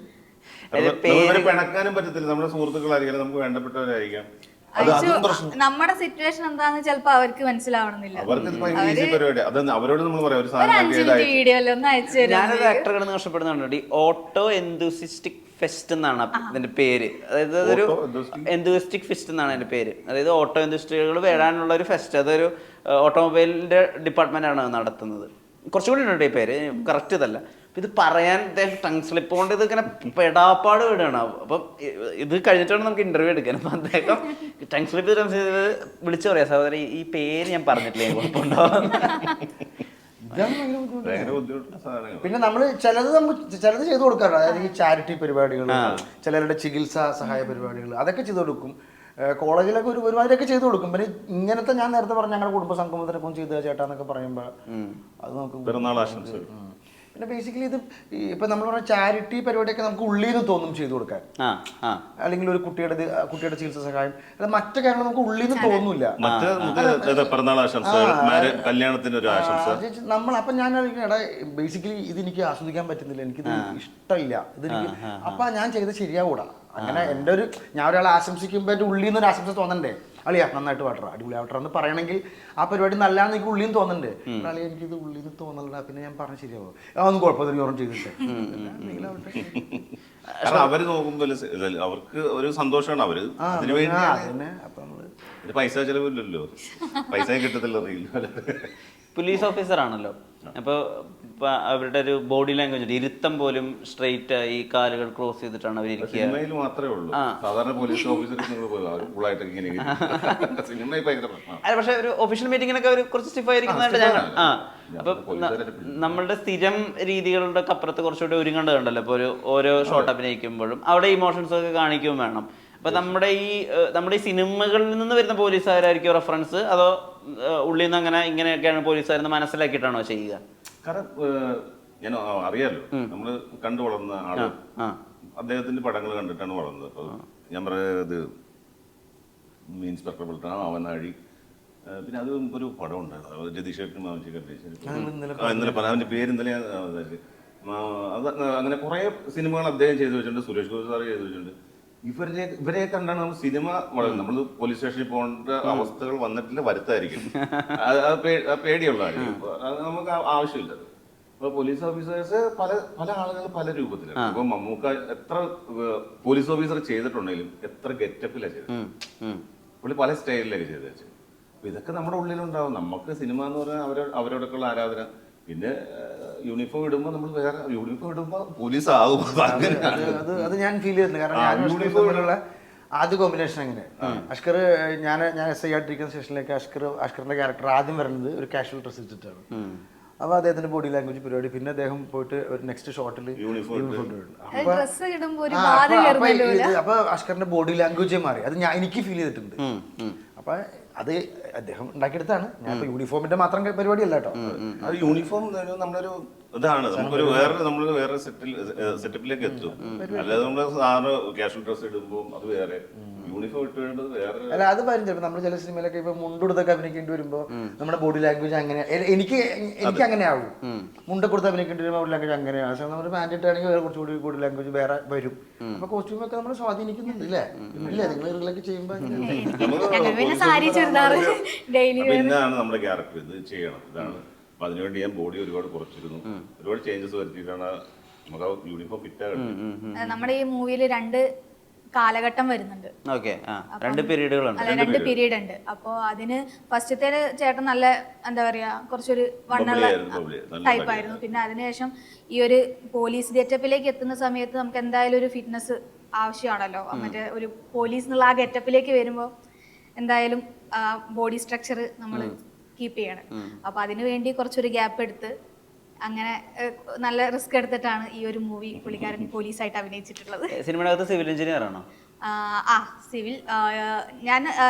പിണക്കാനും പറ്റത്തില്ല, നമ്മുടെ സുഹൃത്തുക്കളായിരിക്കാം, നമുക്ക് വേണ്ടപ്പെട്ടവരായിരിക്കാം.
നമ്മുടെ സിറ്റുവേഷൻ എന്താന്ന് ചിലപ്പോ അവർക്ക് മനസ്സിലാവണമെന്നില്ല.
അവരോട് നമ്മൾ
ഞാനൊരു ആക്ടർ കിടന്ന് കഷ്ടപ്പെടുന്നുണ്ട്. ഈ ഓട്ടോ എന്തൂസിസ്റ്റിക് ഫെസ്റ്റ് എന്നാണ് ഇതിന്റെ പേര്. അതായത് അതൊരു എന്തൂസിസ്റ്റിക് ഫെസ്റ്റ് എന്നാണ് അതിന്റെ പേര്. അതായത് ഓട്ടോ ഇൻഡസ്ട്രികൾ വരാനുള്ള ഒരു ഫെസ്റ്റ്. അതൊരു ഓട്ടോമൊബൈലിന്റെ ഡിപ്പാർട്ട്മെന്റ് ആണ് നടത്തുന്നത്. കുറച്ചുകൂടി ഉണ്ട് ഈ പേര്, കറക്റ്റ് ഇതല്ല. ഇത് പറയാൻ ടങ് സ്ലിപ്പ് കൊണ്ട് ഇത് ഇങ്ങനെ പെടാപ്പാട് വിടുകയാണ്. അപ്പം ഇത് കഴിഞ്ഞിട്ടാണ് നമുക്ക് ഇന്റർവ്യൂ എടുക്കാൻ. അപ്പം അദ്ദേഹം ടങ് സ്ലിപ്പ് വിളിച്ചു പറയാം, സഹോദരി ഈ പേര് ഞാൻ പറഞ്ഞിട്ടില്ലേ, കുഴപ്പമുണ്ടാവും.
പിന്നെ നമ്മൾ ചിലത് ചെയ്തു കൊടുക്കാറുണ്ട്. അതായത് ഈ ചാരിറ്റി പരിപാടികൾ, ചിലരുടെ ചികിത്സാ സഹായ പരിപാടികൾ, അതൊക്കെ ചെയ്തു കൊടുക്കും. കോളേജിലൊക്കെ ഒരുമാതിരിയൊക്കെ ചെയ്തു കൊടുക്കും. പിന്നെ ഇങ്ങനത്തെ ഞാൻ നേരത്തെ പറഞ്ഞ ഞങ്ങളുടെ കുടുംബ സംഗമത്തിനൊക്കെ ചെയ്ത ചേട്ടാന്നൊക്കെ പറയുമ്പോ അത് നമുക്ക് പിന്നെ ബേസിക്കലി ഇത് ഇപ്പൊ നമ്മൾ പറഞ്ഞ ചാരിറ്റി പരിപാടിയൊക്കെ നമുക്ക് ഉള്ളിൽ നിന്ന് തോന്നും ചെയ്തു കൊടുക്കാൻ, അല്ലെങ്കിൽ ഒരു കുട്ടിയുടെ ചികിത്സ സഹായം, അല്ല മറ്റു കാര്യങ്ങൾ നമുക്ക് ഉള്ളിൽ നിന്ന് തോന്നില്ല.
പിറന്നാൾ ആശംസ, കല്യാണത്തിന് ഒരു ആശംസ
നമ്മൾ അപ്പൊ ഞാൻ എടാ ബേസിക്കലി ഇതെനിക്ക് ആസ്വദിക്കാൻ പറ്റുന്നില്ല, എനിക്കിത് ഇഷ്ടമില്ല, ഇതെനിക്ക് അപ്പൊ ഞാൻ ചെയ്ത് ശരിയാവൂടാ. അങ്ങനെ എൻ്റെ ഒരു ഞാൻ ഒരാളെ ആശംസിക്കുമ്പോൾ എൻ്റെ ഉള്ളിൽ നിന്ന് ഒരു ആശംസ തോന്നണ്ടേ, അളിയാ നന്നായിട്ട് പാട്ടറ, അടിപൊളി ആവട്ടെ എന്ന് പറയണമെങ്കിൽ ആ പരിപാടി നല്ലതാണെന്ന് എനിക്ക് ഉള്ളിൽ നിന്ന് തോന്നണ്ടേ. അളിയ എനിക്കിത് ഉള്ളിൽ നിന്ന് തോന്നണ്ട, പിന്നെ ഞാൻ പറഞ്ഞ ശരിയാവും, അതൊന്നും കുഴപ്പമില്ല ഓർമ്മ ചെയ്തിട്ട്
അവര് നോക്കുമ്പോൾ അവർക്ക് ഒരു സന്തോഷമാണ്. അവര് അതിനു വേണ്ടി
അപ്പൊ നമ്മള്
പൈസ ചെലവില്ലല്ലോ, പൈസ കിട്ടത്തില്ല.
പോലീസ് ഓഫീസർ ആണല്ലോ, അപ്പോൾ അവരുടെ ഒരു ബോഡി ലാംഗ്വേജ് ഇരുത്തം പോലും സ്ട്രെയിറ്റ് ആയി കാലുകൾ ക്രോസ് ചെയ്തിട്ടാണ് അവർ ഇരിക്കുക.
സിനിമയിൽ മാത്രമേ ഉള്ളൂ, സാധാരണ പോലീസ് ഓഫീസർ സിനിമയിൽ ഭയങ്കര പ്രശ്നമാണ്.
അല്ല പക്ഷെ ഒരു ഒഫീഷ്യൽ മീറ്റിങ്ങിനൊക്കെ അവർ കുറച്ച് സ്റ്റിഫ് ആയിരിക്കുന്നതായിട്ട് ഞാൻ അപ്പൊ നമ്മളുടെ സ്ഥിരം രീതികളുടെ അപ്പുറത്ത് കുറച്ചുകൂടി ഒരുങ്ങേണ്ടത് കണ്ടല്ലോ. ഇപ്പൊ ഒരു ഓരോ ഷോട്ട് അഭിനയിക്കുമ്പോഴും അവിടെ ഇമോഷൻസ് ഒക്കെ കാണിക്കുകയും വേണം. അപ്പൊ നമ്മുടെ ഈ സിനിമകളിൽ നിന്ന് വരുന്ന പോലീസുകാരായിരിക്കും റെഫറൻസ്, അതോ ഉള്ളിൽ നിന്ന് അങ്ങനെ ഇങ്ങനെയൊക്കെയാണ് പോലീസുകാരെന്ന് മനസ്സിലാക്കിയിട്ടാണോ ചെയ്യുക? കാരണം
ഞാൻ അറിയാലോ, നമ്മള് കണ്ടു വളർന്ന ആള്, അദ്ദേഹത്തിന്റെ പടങ്ങൾ കണ്ടിട്ടാണ് വളർന്നത്. അപ്പൊ ഞാൻ പറയുന്നത് ഇൻസ്പെക്ടർ ബിൾട്ടൺ, അവനാഴി, പിന്നെ അത് ഒരു പടം ഉണ്ടായിരുന്നു രതീഷേട്ടനും ഇന്നലെ പറഞ്ഞ അവന്റെ പേര് ഇന്നലെ അത് അങ്ങനെ കുറെ സിനിമകൾ അദ്ദേഹം ചെയ്തു വെച്ചിട്ടുണ്ട്, സുരേഷ് ഗോപി സാറ് ചെയ്തു വെച്ചിട്ടുണ്ട്. ഇവരെ കണ്ടാണ് നമ്മൾ സിനിമ നമ്മൾ പോലീസ് സ്റ്റേഷനിൽ പോകേണ്ട അവസ്ഥകൾ വന്നിട്ടില്ല, വരുത്തായിരിക്കും. പേടിയുള്ള കാര്യം, അത് നമുക്ക് ആവശ്യമില്ല. അപ്പൊ പോലീസ് ഓഫീസേഴ്സ് പല ആളുകൾ പല രൂപത്തിലാണ്. ഇപ്പൊ മമ്മൂക്ക എത്ര പോലീസ് ഓഫീസർ ചെയ്തിട്ടുണ്ടെങ്കിലും എത്ര ഗെറ്റപ്പിലാണ് ചെയ്തത്, പുള്ളി പല സ്റ്റൈലിലൊക്കെ ചെയ്ത് വെച്ചത്. അപ്പൊ ഇതൊക്കെ നമ്മുടെ ഉള്ളിലുണ്ടാവും. നമുക്ക് സിനിമ എന്ന് പറഞ്ഞാൽ അവരോടൊക്കെയുള്ള ആരാധന. പിന്നെ യൂണിഫോം ഇടുമ്പോൾ നമ്മൾ വേറെ യൂണിഫോം ഇടുമ്പോൾ പോലീസ് ആകും.
അത് ഞാൻ ഫീൽ ചെയ്തിട്ടുണ്ട്. കാരണം യൂണിഫോമിലുള്ള ആദ്യ കോമ്പിനേഷൻ അങ്ങനെ അഷ്കർ ഞാൻ SI ആയിട്ടിരിക്കുന്ന സ്റ്റേഷനിലേക്ക് അഷ്കറിന്റെ ക്യാരക്ടർ ആദ്യം വരുന്നത് ഒരു കാഷ്വൽ ഡ്രസ് ഇട്ടിട്ടാണ്. അപ്പൊ അദ്ദേഹത്തിന്റെ ബോഡി ലാംഗ്വേജ് പരിപാടി, പിന്നെ അദ്ദേഹം പോയിട്ട് ഒരു നെക്സ്റ്റ് ഷോട്ടിൽ യൂണിഫോം അപ്പൊ അഷ്കറിന്റെ ബോഡി ലാംഗ്വേജ് മാറി. അത് എനിക്ക് ഫീൽ ചെയ്തിട്ടുണ്ട്. അപ്പൊ അത് അദ്ദേഹം ഉണ്ടാക്കിയെടുത്താണ്. ഞാൻ യൂണിഫോമിന്റെ മാത്രം പരിപാടി അല്ല കേട്ടോ.
അത് യൂണിഫോം നമ്മളൊരു ഇതാണ്, നമ്മള് വേറെ സെറ്റപ്പിലേക്ക് എത്തും. അല്ലാതെ നമ്മള് സാറ് കാഷ്വൽ ഡ്രസ് ഇടുമ്പോൾ അത് വേറെ, യൂണിഫോം ഇട്ട് വേണ്ടത് വേറെ.
അല്ല അത് വരും ചിലപ്പോൾ നമ്മൾ ചില സിനിമയിലൊക്കെ ഇപ്പൊ മുണ്ടെടുത്തൊക്കെ അഭിനയിക്കേണ്ടി വരുമ്പോ നമ്മുടെ ബോഡി ലാംഗ്വേജ് അങ്ങനെ എനിക്ക് അങ്ങനെ ആവും. മുണ്ടൊക്കെ അഭിനയിക്കേണ്ടി വരുമ്പോൾ ബോഡി ലാംഗ്വേജ് അങ്ങനെയാണ്. പക്ഷെ നമ്മൾ പാൻറ് ഇട്ടാണെങ്കിൽ വേറെ കുറച്ചുകൂടി ബോഡി ലാംഗ്വേജ് വേറെ വരും. അപ്പൊ കോസ്റ്റ്യൂമൊക്കെ നമ്മൾ സ്വാധീനിക്കുന്നുണ്ട് ഇല്ലേ? ഇല്ലേ നിങ്ങൾ ഇതിലൊക്കെ ചെയ്യുമ്പോൾ
ഇന്നാണ് നമ്മുടെ ക്യാരക്ടർ, ഇത് ചെയ്യണം, ഇതാണ്. അപ്പൊ അതിനുവേണ്ടി ഞാൻ ബോഡി ഒരുപാട് കുറച്ചിരുന്നു, ഒരുപാട് ചേഞ്ചസ് വരുത്തിയിട്ടാണ് നമുക്ക് യൂണിഫോം ഫിറ്റ് ആകുന്നത്.
നമ്മുടെ ഈ മൂവിയിൽ 2 കാലഘട്ടം വരുന്നുണ്ട്,
2 പീരീഡുകളുണ്ട്.
2 പീരീഡ് ഉണ്ട്. അപ്പൊ അതിന് ഫസ്റ്റത്തെ ചേട്ടൻ നല്ല എന്താ പറയാ കുറച്ചൊരു വണ്ണുള്ള ടൈപ്പ് ആയിരുന്നു. പിന്നെ അതിനുശേഷം ഈ ഒരു പോലീസ് ഗെറ്റപ്പിലേക്ക് എത്തുന്ന സമയത്ത് നമുക്ക് എന്തായാലും ഒരു ഫിറ്റ്നസ് ആവശ്യമാണല്ലോ. മറ്റേ ഒരു പോലീസ് എന്നുള്ള ആ ഗെറ്റപ്പിലേക്ക് വരുമ്പോൾ എന്തായാലും ബോഡി സ്ട്രക്ചർ നമ്മൾ കീപ്പ് ചെയ്യണം. അപ്പൊ അതിനു വേണ്ടി കുറച്ചൊരു ഗ്യാപ്പ് എടുത്ത് അങ്ങനെ നല്ല റിസ്ക് എടുത്തിട്ടാണ് ഈ ഒരു മൂവി പുള്ളിക്കാരൻ പോലീസായിട്ട് അഭിനയിച്ചിട്ടുള്ളത്.
സിനിമയുടെ സിവിൽ എഞ്ചിനീയർ ആണോ?
സിവിൽ ഞാൻ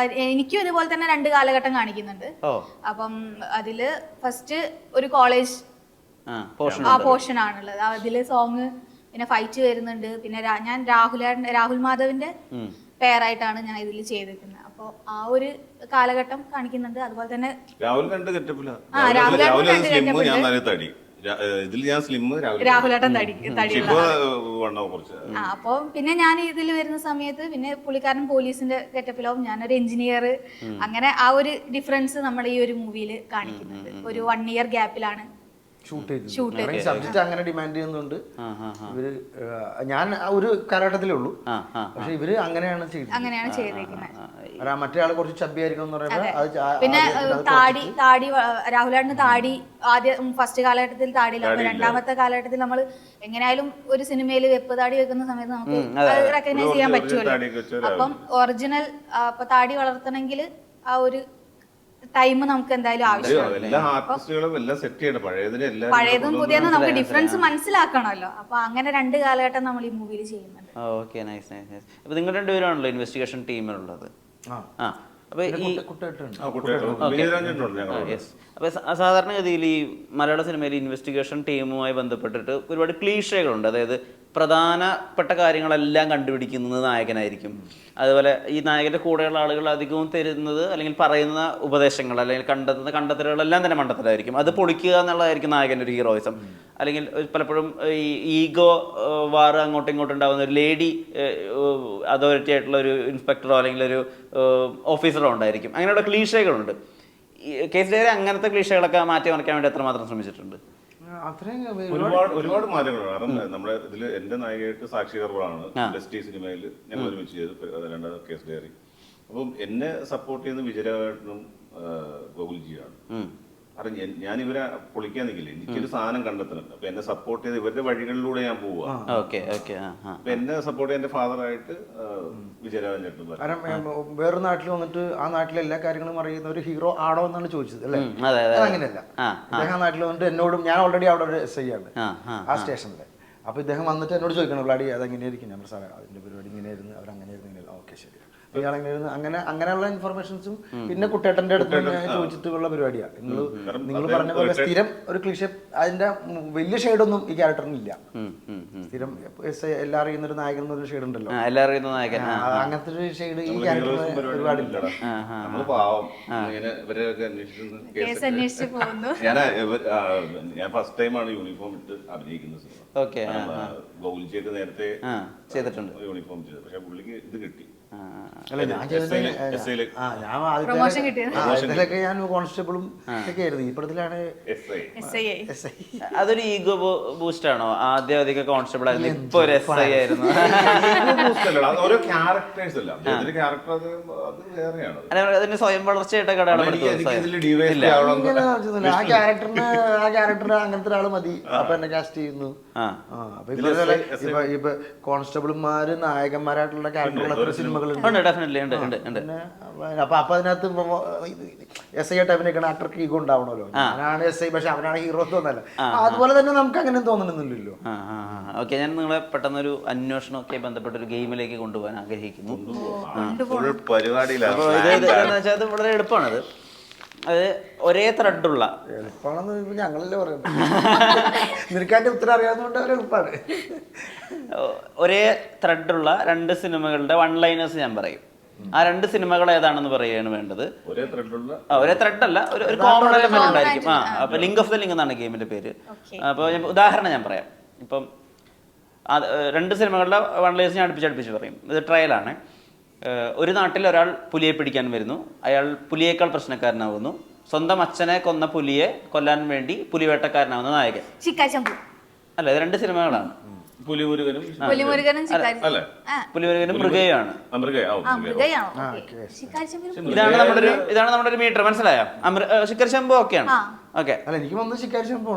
എനിക്കും ഇതുപോലെ തന്നെ 2 കാലഘട്ടം കാണിക്കുന്നുണ്ട്. അപ്പം അതില് ഫസ്റ്റ് ഒരു കോളേജ് പോർഷൻ ആണുള്ളത്. അതില് സോങ്, പിന്നെ ഫൈറ്റ് വരുന്നുണ്ട്. പിന്നെ ഞാൻ രാഹുൽ മാധവിന്റെ പേരായിട്ടാണ് ഞാൻ ഇതിൽ ചെയ്തിരിക്കുന്നത്. അപ്പോൾ ആ ഒരു കാലഘട്ടം കാണിക്കുന്നുണ്ട്. അതുപോലെ തന്നെ രാഹുലേട്ടൻ അപ്പൊ പിന്നെ ഞാൻ ഇതിൽ വരുന്ന സമയത്ത് പിന്നെ പുള്ളിക്കാരൻ പോലീസിന്റെ ഗെറ്റപ്പിലാവും, ഞാനൊരു എഞ്ചിനീയർ. അങ്ങനെ ആ ഒരു ഡിഫറൻസ് നമ്മൾ ഈ ഒരു മൂവിയിൽ കാണിക്കുന്നുണ്ട്. ഒരു 1 ഇയർ ഗ്യാപ്പിലാണ്
ഷൂട്ട് സബ്ജക്ട് അങ്ങനെ ഡിമാൻഡ് ചെയ്യുന്നുണ്ട് ഇവര്. ഞാൻ ഒരു കാലഘട്ടത്തിലേ ഉള്ളൂ, പക്ഷെ ഇവര് അങ്ങനെയാണ് ചെയ്തിരിക്കുന്നത്. മറ്റേ ആള് കുറച്ച് ചബ്ബിയായിരിക്കും എന്ന് പറയുമ്പോൾ.
പിന്നെ താടി രാഹുലേട്ടന് താടി ആദ്യം ഫസ്റ്റ് കാലഘട്ടത്തിൽ താടിയില്ല. രണ്ടാമത്തെ കാലഘട്ടത്തിൽ നമ്മൾ എങ്ങനെയായാലും ഒരു സിനിമയിൽ വെപ്പ് താടി വെക്കുന്ന സമയത്ത് നമുക്ക് റെക്കഗ്നൈസ് ചെയ്യാൻ പറ്റുമല്ലോ. അപ്പം ഒറിജിനൽ അപ്പൊ താടി വളർത്തണമെങ്കിൽ ആ ഒരു ടൈം നമുക്ക് എന്തായാലും ആവശ്യമാണ്. പഴയതും പുതിയതും നമുക്ക് ഡിഫറൻസ് മനസ്സിലാക്കണമല്ലോ. അപ്പൊ അങ്ങനെ 2 കാലഘട്ടം നമ്മൾ ഈ മൂവിയിൽ ചെയ്യുന്നുണ്ട്.
Okay, nice. അപ്പൊ നിങ്ങൾ 2 പേരാണല്ലോ ഇൻവെസ്റ്റിഗേഷൻ ടീമിലുള്ളത്. അപ്പോൾ ഈ
വിജയരാജനുണ്ട് ഞങ്ങൾ.
യെസ്. അപ്പോൾ സാധാരണഗതിയിൽ ഈ മലയാള സിനിമയിൽ ഇൻവെസ്റ്റിഗേഷൻ ടീമുമായി ബന്ധപ്പെട്ടിട്ട് ഒരുപാട് ക്ലീഷകളുണ്ട്. അതായത് പ്രധാനപ്പെട്ട കാര്യങ്ങളെല്ലാം കണ്ടുപിടിക്കുന്നത് നായകനായിരിക്കും. അതുപോലെ ഈ നായകൻ്റെ കൂടെയുള്ള ആളുകൾ അധികവും തരുന്നത് അല്ലെങ്കിൽ പറയുന്ന ഉപദേശങ്ങൾ അല്ലെങ്കിൽ കണ്ടെത്തുന്ന കണ്ടെത്തലുകളെല്ലാം തന്നെ മണ്ടത്തലായിരിക്കും. അത് പൊളിക്കുക എന്നുള്ളതായിരിക്കും നായകൻ്റെ ഒരു ഹീറോയിസം. അല്ലെങ്കിൽ പലപ്പോഴും ഈ ഈഗോ വാർ അങ്ങോട്ടും ഇങ്ങോട്ടും ഉണ്ടാകുന്ന ഒരു ലേഡി അതോറിറ്റി ആയിട്ടുള്ള ഒരു ഇൻസ്പെക്ടറോ അല്ലെങ്കിൽ ഒരു ഓഫീസറോ ഉണ്ടായിരിക്കും. അങ്ങനെയുള്ള ക്ലീഷകളുണ്ട്. കേസ് ഡയറി അങ്ങനത്തെ ക്ലീഷകളൊക്കെ മാറ്റി മറിക്കാൻ വേണ്ടി എത്രമാത്രം ശ്രമിച്ചിട്ടുണ്ട്?
ഒരുപാട് മാറ്റങ്ങളുണ്ട്. കാരണം നമ്മുടെ ഇതിൽ എന്റെ നായികയായിട്ട് സാക്ഷി കർവാണ് ഇൻഡസ്ട്രി സിനിമയിൽ ഞങ്ങൾ ഒരുമിച്ച് ചെയ്ത് രണ്ടാമത് കേസ് ഡയറി. അപ്പം എന്നെ സപ്പോർട്ട് ചെയ്യുന്ന വിജയരാഘവനും ഗോകുൽജിയാണ്. കാരണം ഞാൻ ഇവരെ പൊളിക്കാൻ നിൽക്കില്ല, എനിക്കൊരു സാധനം കണ്ടെത്തണം. അപ്പൊ എന്നെ സപ്പോർട്ട് ചെയ്ത് ഇവരുടെ വഴികളിലൂടെ ഞാൻ പോവുക. അപ്പൊ എന്നെ സപ്പോർട്ട് ചെയ്യാൻ എന്റെ ഫാദറായിട്ട് വിജയരാഘവൻ ചേട്ടൻ.
കാരണം വേറൊരു നാട്ടിൽ വന്നിട്ട് ആ നാട്ടിലെ എല്ലാ കാര്യങ്ങളും അറിയുന്ന ഒരു ഹീറോ ആണോ എന്നാണ് ചോദിച്ചത് അല്ലേ? അങ്ങനെയല്ല. അദ്ദേഹം ആ നാട്ടിൽ വന്നിട്ട് എന്നോടും, ഞാൻ ഓൾറെഡി അവിടെ ഒരു SI ആണ് ആ സ്റ്റേഷനിൽ. അപ്പൊ ഇദ്ദേഹം വന്നിട്ട് എന്നോട് ചോദിക്കണം, ബ്ലാഡി അതെങ്ങനെയായിരിക്കും? ഞാൻ സാറേ അതിന്റെ പരിപാടി ഇങ്ങനെയായിരുന്നു, അവരങ്ങനെയായിരുന്നു, ഇങ്ങനെ. ഓക്കെ ശരി. ഇയാളെങ്ങനെയായിരുന്നു? അങ്ങനെയുള്ള ഇൻഫർമേഷൻസും പിന്നെ കുട്ടേട്ടന്റെ അടുത്ത് ചോദിച്ചിട്ടുള്ള പരിപാടിയാണ്. നിങ്ങൾ പറഞ്ഞ പോലെ സ്ഥിരം ഒരു ക്ലിഷ, അതിന്റെ വലിയ ഷെയ്ഡൊന്നും ഈ ക്യാരക്ടറിന് ഇല്ല. സ്ഥിരം എല്ലാം അറിയുന്ന ഒരു നായകൻ എന്നൊരു ഷെയ്ഡ് ഉണ്ടല്ലോ, അങ്ങനത്തെ ഒരു ഷെയ്ഡ് ഈ ക്യാരക്ടറിന് ഒരുപാടില്ല.
ഞാൻ ഫസ്റ്റ് ടൈമാണ് യൂണിഫോം ഇട്ട് അഭിനയിക്കുന്ന സിനിമ. ഗൗൽജിയൊക്കെ നേരത്തെ
ചെയ്തിട്ടുണ്ട്
യൂണിഫോം ചെയ്തത്, പക്ഷെ പുള്ളിക്ക് ഇത് കിട്ടി.
അല്ല, ഞാൻ കോൺസ്റ്റബിളും ഒക്കെ ആയിരുന്നു. ഈ പടത്തിലാണ്
അതൊരു ഈഗോ ബൂസ്റ്റ് ആണോ? ആദ്യം അധികം കോൺസ്റ്റബിൾ ആയിരുന്നു, ഇപ്പൊ ഒരു SI ആയിരുന്നു.
ഓരോ ക്യാരക്ടേഴ്സ് അല്ല, ക്യാരക്ടർ അത് വേറെയാണ്.
അതിന് സ്വയം വളർച്ചയായിട്ടൊക്കെ
ആ ക്യാരക്ടറിന് അങ്ങനത്തെ ഒരാള് മതി. അപ്പൊ എന്നെ കാസ്റ്റ് ചെയ്യുന്നു. ഇപ്പൊ കോൺസ്റ്റബിൾമാര് നായകന്മാരായിട്ടുള്ള ക്യാരക്ടറുകൾ സിനിമകളുണ്ട്. അപ്പൊ അതിനകത്ത് SI ആയിട്ട് അഭിനയിക്കുന്ന ആക്ടർക്ക് ഈഗോ ഉണ്ടാവണമല്ലോ. ഞാനാണ് SI, പക്ഷെ അവനാണ് ഹീറോ തോന്നല്ല. അതുപോലെ തന്നെ നമുക്ക് അങ്ങനെ തോന്നണമെന്നില്ലല്ലോ.
ഓക്കെ, ഞാൻ നിങ്ങളെ പെട്ടെന്നൊരു അന്വേഷണമൊക്കെ ബന്ധപ്പെട്ട ഒരു ഗെയിമിലേക്ക് കൊണ്ടുപോകാൻ ആഗ്രഹിക്കുന്നു. അത് വളരെ എളുപ്പമാണത്. അത് ഒരേ ത്രെഡുള്ള,
എളുപ്പമാണെന്ന് ഞങ്ങളല്ലേ പറയുന്നത്, നിനക്കാൻ്റെ ഉത്തരം അറിയാവുന്നതുകൊണ്ട് അവർ എളുപ്പമാണ്.
ഒരേ ത്രെഡുള്ള 2 സിനിമകളുടെ 1 ലൈനേഴ്സ് ഞാൻ പറയും. ആ 2 സിനിമകൾ ഏതാണെന്ന് പറയുകയാണ് വേണ്ടത്. ഒരേ ത്രെഡല്ല, ഒരു കോമൺ എലമെന്റ് ഉണ്ടായിരിക്കും. അപ്പൊ ലിങ്ക് ഓഫ് ദ ലിങ്ക് എന്നാണ് ഗെയിമിന്റെ പേര്. അപ്പൊ ഉദാഹരണം ഞാൻ പറയാം. ഇപ്പം 2 സിനിമകളുടെ 1 ലൈനേഴ്സ് ഞാൻ അടുപ്പിച്ച് പറയും. ഇത് ട്രയലാണ്. ഒരു നാട്ടിൽ ഒരാൾ പുലിയെ പിടിക്കാൻ വരുന്നു. അയാൾ പുലിയേക്കാൾ പ്രശ്നക്കാരനാവുന്നു. സ്വന്തം അച്ഛനെ കൊന്ന പുലിയെ കൊല്ലാൻ വേണ്ടി പുലിവേട്ടക്കാരനാവുന്ന നായകൻ. അല്ല, ഇത് 2 സിനിമകളാണ്.
പുലിമുരുകനും
മൃഗയാണ്. ഇതാണ് നമ്മുടെ ഒരു മീറ്റർ, മനസ്സിലായോ? ശിഖർ ശംഭു ഒക്കെയാണ്. ഓക്കെ,
എനിക്ക് വന്ന് ശിഖർ ശംഭു.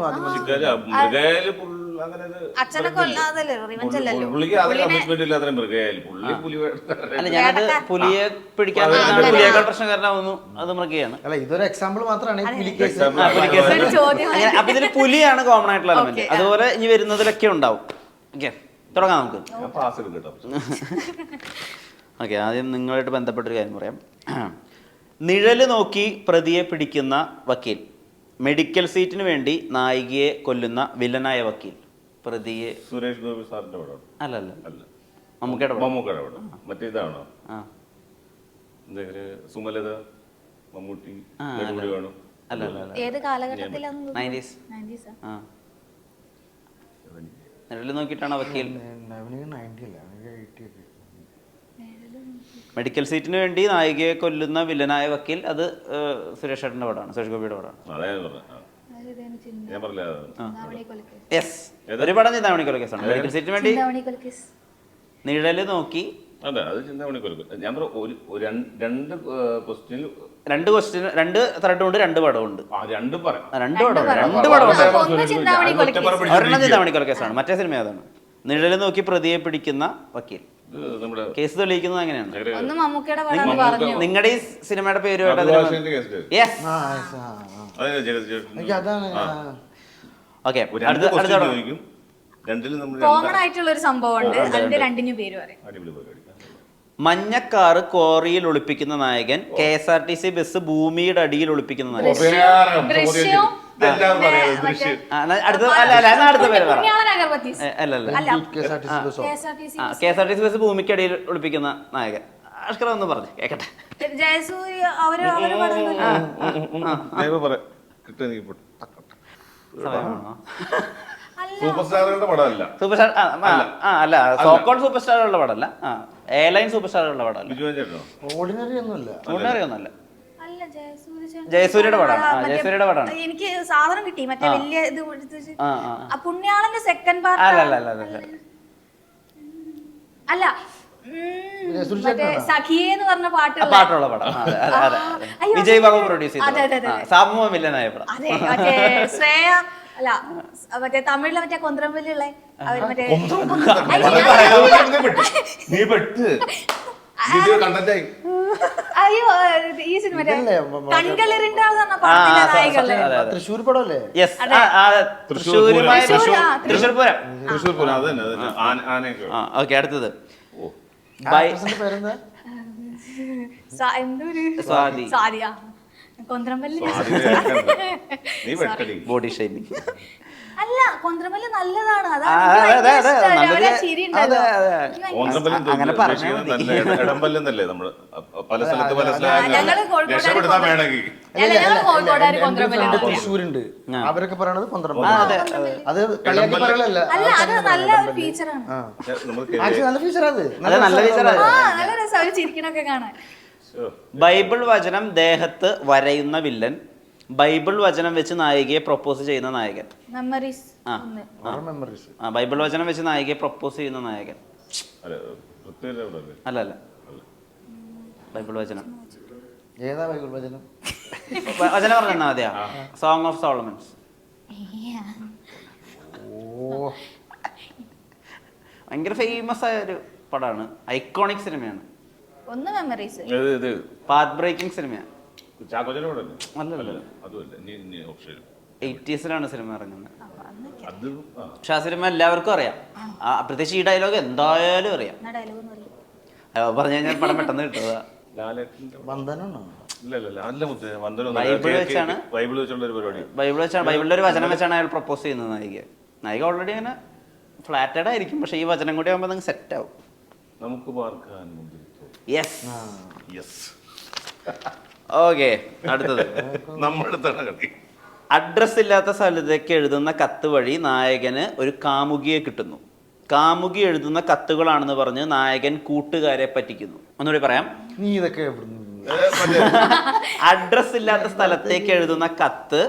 അല്ല, ഞാനത് പുലിയെ പിടിക്കാൻ പുലിയേക്കാൾ പ്രശ്നക്കാരനാവുന്നു, അത് മൃഗയാണ്.
അല്ല, ഇതൊരു എക്സാമ്പിൾ മാത്രമാണ്.
അപ്പൊ ഇതിൽ പുലിയാണ് കോമൺ ആയിട്ടുള്ള എലമെന്റ്. അതുപോലെ ഇനി വരുന്നതിലൊക്കെ ഉണ്ടാവും. ഓക്കെ, തുടങ്ങാം നമുക്ക്. ഓക്കെ, ആദ്യം നിങ്ങളുമായിട്ട് ബന്ധപ്പെട്ടൊരു കാര്യം പറയാം. നിഴല് നോക്കി പ്രതിയെ പിടിക്കുന്ന വക്കീൽ, മെഡിക്കൽ സീറ്റിന് വേണ്ടി നായികയെ കൊല്ലുന്ന വില്ലനായ വക്കീൽ, പ്രതിയെ.
സുരേഷ് ഗോപി സാറിന്റെ പടം?
അല്ലല്ല, മമ്മൂക്കയുടെ
പടം. മറ്റേതാണോ? സുമലത, മമ്മൂട്ടി, വേണം?
അല്ലല്ല, നിഴല് നോക്കിയിട്ടാണ് വക്കീൽ. മെഡിക്കൽ സീറ്റിന് വേണ്ടി നായികയെ കൊല്ലുന്ന വില്ലനായ വക്കീൽ, അത് സുരേഷ് ചേട്ടന്റെ പടമാണ്, സുരേഷ് ഗോപിയുടെ പടമാണ്. യെസ്, ഒരു പടം ചിന്താമണി കൊലക്കേസാണ്. മെഡിക്കൽ സീറ്റിന് വേണ്ടി നിഴല് നോക്കി.
അതെ, അത് ചിന്താമണി കൊലക്കേസ്. ഞാൻ രണ്ട് ക്വസ്റ്റ്യൻ,
2 ത്രെഡുണ്ട്, 2 പടമുണ്ട്.
2 പടം.
ഒരെണ്ണം ചിന്താമണി കൊലക്കേസാണ്, മറ്റേ സിനിമ ഏതാണ്? നിഴല് നോക്കി പ്രതിയെ പിടിക്കുന്ന വക്കീൽ. കേസ് തെളിയിക്കുന്നത് അങ്ങനെയാണ്. നിങ്ങളുടെ ഈ സിനിമയുടെ പേര് ഓക്കെ.
കോമൺ ആയിട്ടുള്ള ഒരു സംഭവം ഉണ്ട്, അതിന്റെ 2 പേര് പറയും.
മഞ്ഞക്കാറ് കോറിയിൽ ഒളിപ്പിക്കുന്ന നായകൻ, KSRTC ബസ് ഭൂമിയുടെ അടിയിൽ ഒളിപ്പിക്കുന്ന നായകൻ.
ദൃശ്യം
അടുത്ത പേര് പറ.
പുണ്യാളൻ അഗർബത്തീസ്.
അല്ല KSRTC ബസ് ഭൂമിക്കടിയിൽ ഒളിപ്പിക്കുന്ന നായകൻ. അഷ്കർ ഒന്ന് പറഞ്ഞു കേക്കട്ടെ.
ജയസൂര്യ അവര്
സൂപ്പർ സ്റ്റാറുകളുടെ പടമല്ല.
സൂപ്പർ സ്റ്റാർ അല്ല, സോക്കോൾ സൂപ്പർ സ്റ്റാറുകളുടെ പടമല്ല, എയർലൈൻ സൂപ്പർ സ്റ്റാറുകളുടെ പടമല്ല.
ഓർഡിനറി ഒന്നുമല്ല.
ഓർഡിനറി ഒന്നല്ല.
അല്ല,
ജയസൂര്യയുടെ പടമാണ്. ജയസൂര്യയുടെ പടമാണ്.
എനിക്ക് സാധനം കിട്ടി മറ്റേ വലിയ ഇത് പുണ്യാളന്റെ സെക്കൻഡ് പാർട്ട്. അല്ല മറ്റേ സഖിയെന്ന് പറഞ്ഞ
പാട്ടുള്ള പടം. വിജയ് ബാബു പ്രൊഡ്യൂസ് ചെയ്ത സാമൂഹ്യ വില്ലനായ പടം.
അതെ, മറ്റേ ശ്രേയ അല്ല മറ്റേ തമിഴിലെ മറ്റേ കൊന്ത്രമ്പല്ലുള്ള അവര് മറ്റേ അയ്യോ ഈ സിനിമ കൺകളിറിന്റെ പാട്ടിലെ നായികളെ
തൃശ്ശൂർ പടമല്ലേ?
തൃശ്ശൂർ പൂരം. ഓക്കെ, അടുത്തത്
പേരെന്താ?
എന്തൊരു
സ്വാതി.
സ്വാതിയ കൊന്ത്രമ്പല്ലി.
Body shaming.
അല്ല, കൊന്ത്രമ്പല്ലി നല്ലതാണ്.
അങ്ങനെ
ഇടമ്പല്ലെന്നല്ലേ നമ്മള് പല സ്ഥലത്ത് പല
തൃശ്ശൂരുണ്ട്, അവരൊക്കെ പറയണത് കൊന്ത്രമ്പല്ലി. അത് കളിയാക്കി പറയലല്ല,
അല്ല, അത് നല്ല ഒരു ഫീച്ചറാണ്.
നല്ല ഫീച്ചറാ അത്.
നല്ല ഫീച്ചറാ.
നല്ല രസം അവര് ചിരിക്കണൊക്കെ കാണാൻ.
ബൈബിൾ വചനം ദേഹത്ത് വരയുന്ന വില്ലൻ, ബൈബിൾ വചനം വെച്ച് നായികയെ പ്രൊപ്പോസ് ചെയ്യുന്ന നായകൻ.
മെമ്മറീസ്.
ബൈബിൾ വചനം വെച്ച് നായികയെ പ്രൊപ്പോസ് ചെയ്യുന്ന നായകൻ. അല്ല, ബൈബിൾ വചനം.
ഏതാ ബൈബിൾ വചനം?
വചനം പറഞ്ഞാ മതിയാ. Song of Solomon's. ഭയങ്കര ഫേമസ് ആയ ഒരു പടമാണ്, ഐക്കോണിക് സിനിമയാണ്.
ഒന്ന് മെമ്മറീസ്.
പാത്ത് ബ്രേക്കിംഗ് സിനിമയാണ്. 80s സിനിമ ഇറങ്ങുന്നത്. പക്ഷെ ആ സിനിമ എല്ലാവർക്കും അറിയാം. പ്രത്യേകിച്ച് ഈ ഡയലോഗ് എന്തായാലും അറിയാം. പറഞ്ഞു കഴിഞ്ഞാൽ പടം പെട്ടെന്ന് കിട്ടുക. ബൈബിളിലെ ഒരു വചനം വെച്ചാണ് അയാൾ പ്രപ്പോസ് ചെയ്യുന്നത് നായിക ഓൾറെഡി അങ്ങനെ ഫ്ലാറ്റഡ് ആയിരിക്കും, പക്ഷെ ഈ വചനം കൂടി ആകുമ്പോൾ നിങ്ങൾ സെറ്റ് ആവും. ഓക്കെ, അടുത്തത് അഡ്രസ് ഇല്ലാത്ത സ്ഥലത്തേക്ക് എഴുതുന്ന കത്ത് വഴി നായകന് ഒരു കാമുകിയെ കിട്ടുന്നു. കാമുകി എഴുതുന്ന കത്തുകളാണെന്ന് പറഞ്ഞ് നായകൻ കൂട്ടുകാരെ പറ്റിക്കുന്നു. ഒന്നുകൂടി പറയാം.
നീ ഇതൊക്കെ
അഡ്രസ് ഇല്ലാത്ത സ്ഥലത്തേക്ക് എഴുതുന്ന കത്ത്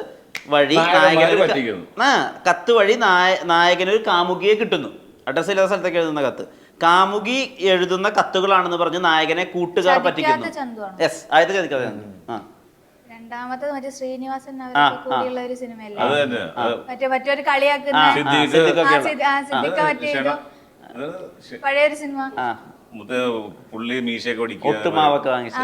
വഴി നായകനൊരു കാമുകിയെ കിട്ടുന്നു. അഡ്രസ് ഇല്ലാത്ത സ്ഥലത്തേക്ക് എഴുതുന്ന കത്ത്, കാമുകി എഴുതുന്ന കത്തുകളാണെന്ന് പറഞ്ഞ് നായകനെ കൂട്ടുകാർ പറ്റിക്കുന്നു. യെസ്, ആദ്യത്തെ ചതിക്കാതെ.
രണ്ടാമത്തത് മറ്റേ ശ്രീനിവാസൻ കൂടിയുള്ള ഒരു സിനിമയല്ലേ, മറ്റൊരു കളിയാക്കുന്ന പഴയൊരു സിനിമ.
പുള്ളി മീശയൊക്കെ
ഒട്ടുമാവൊക്കെ വാങ്ങിച്ചു.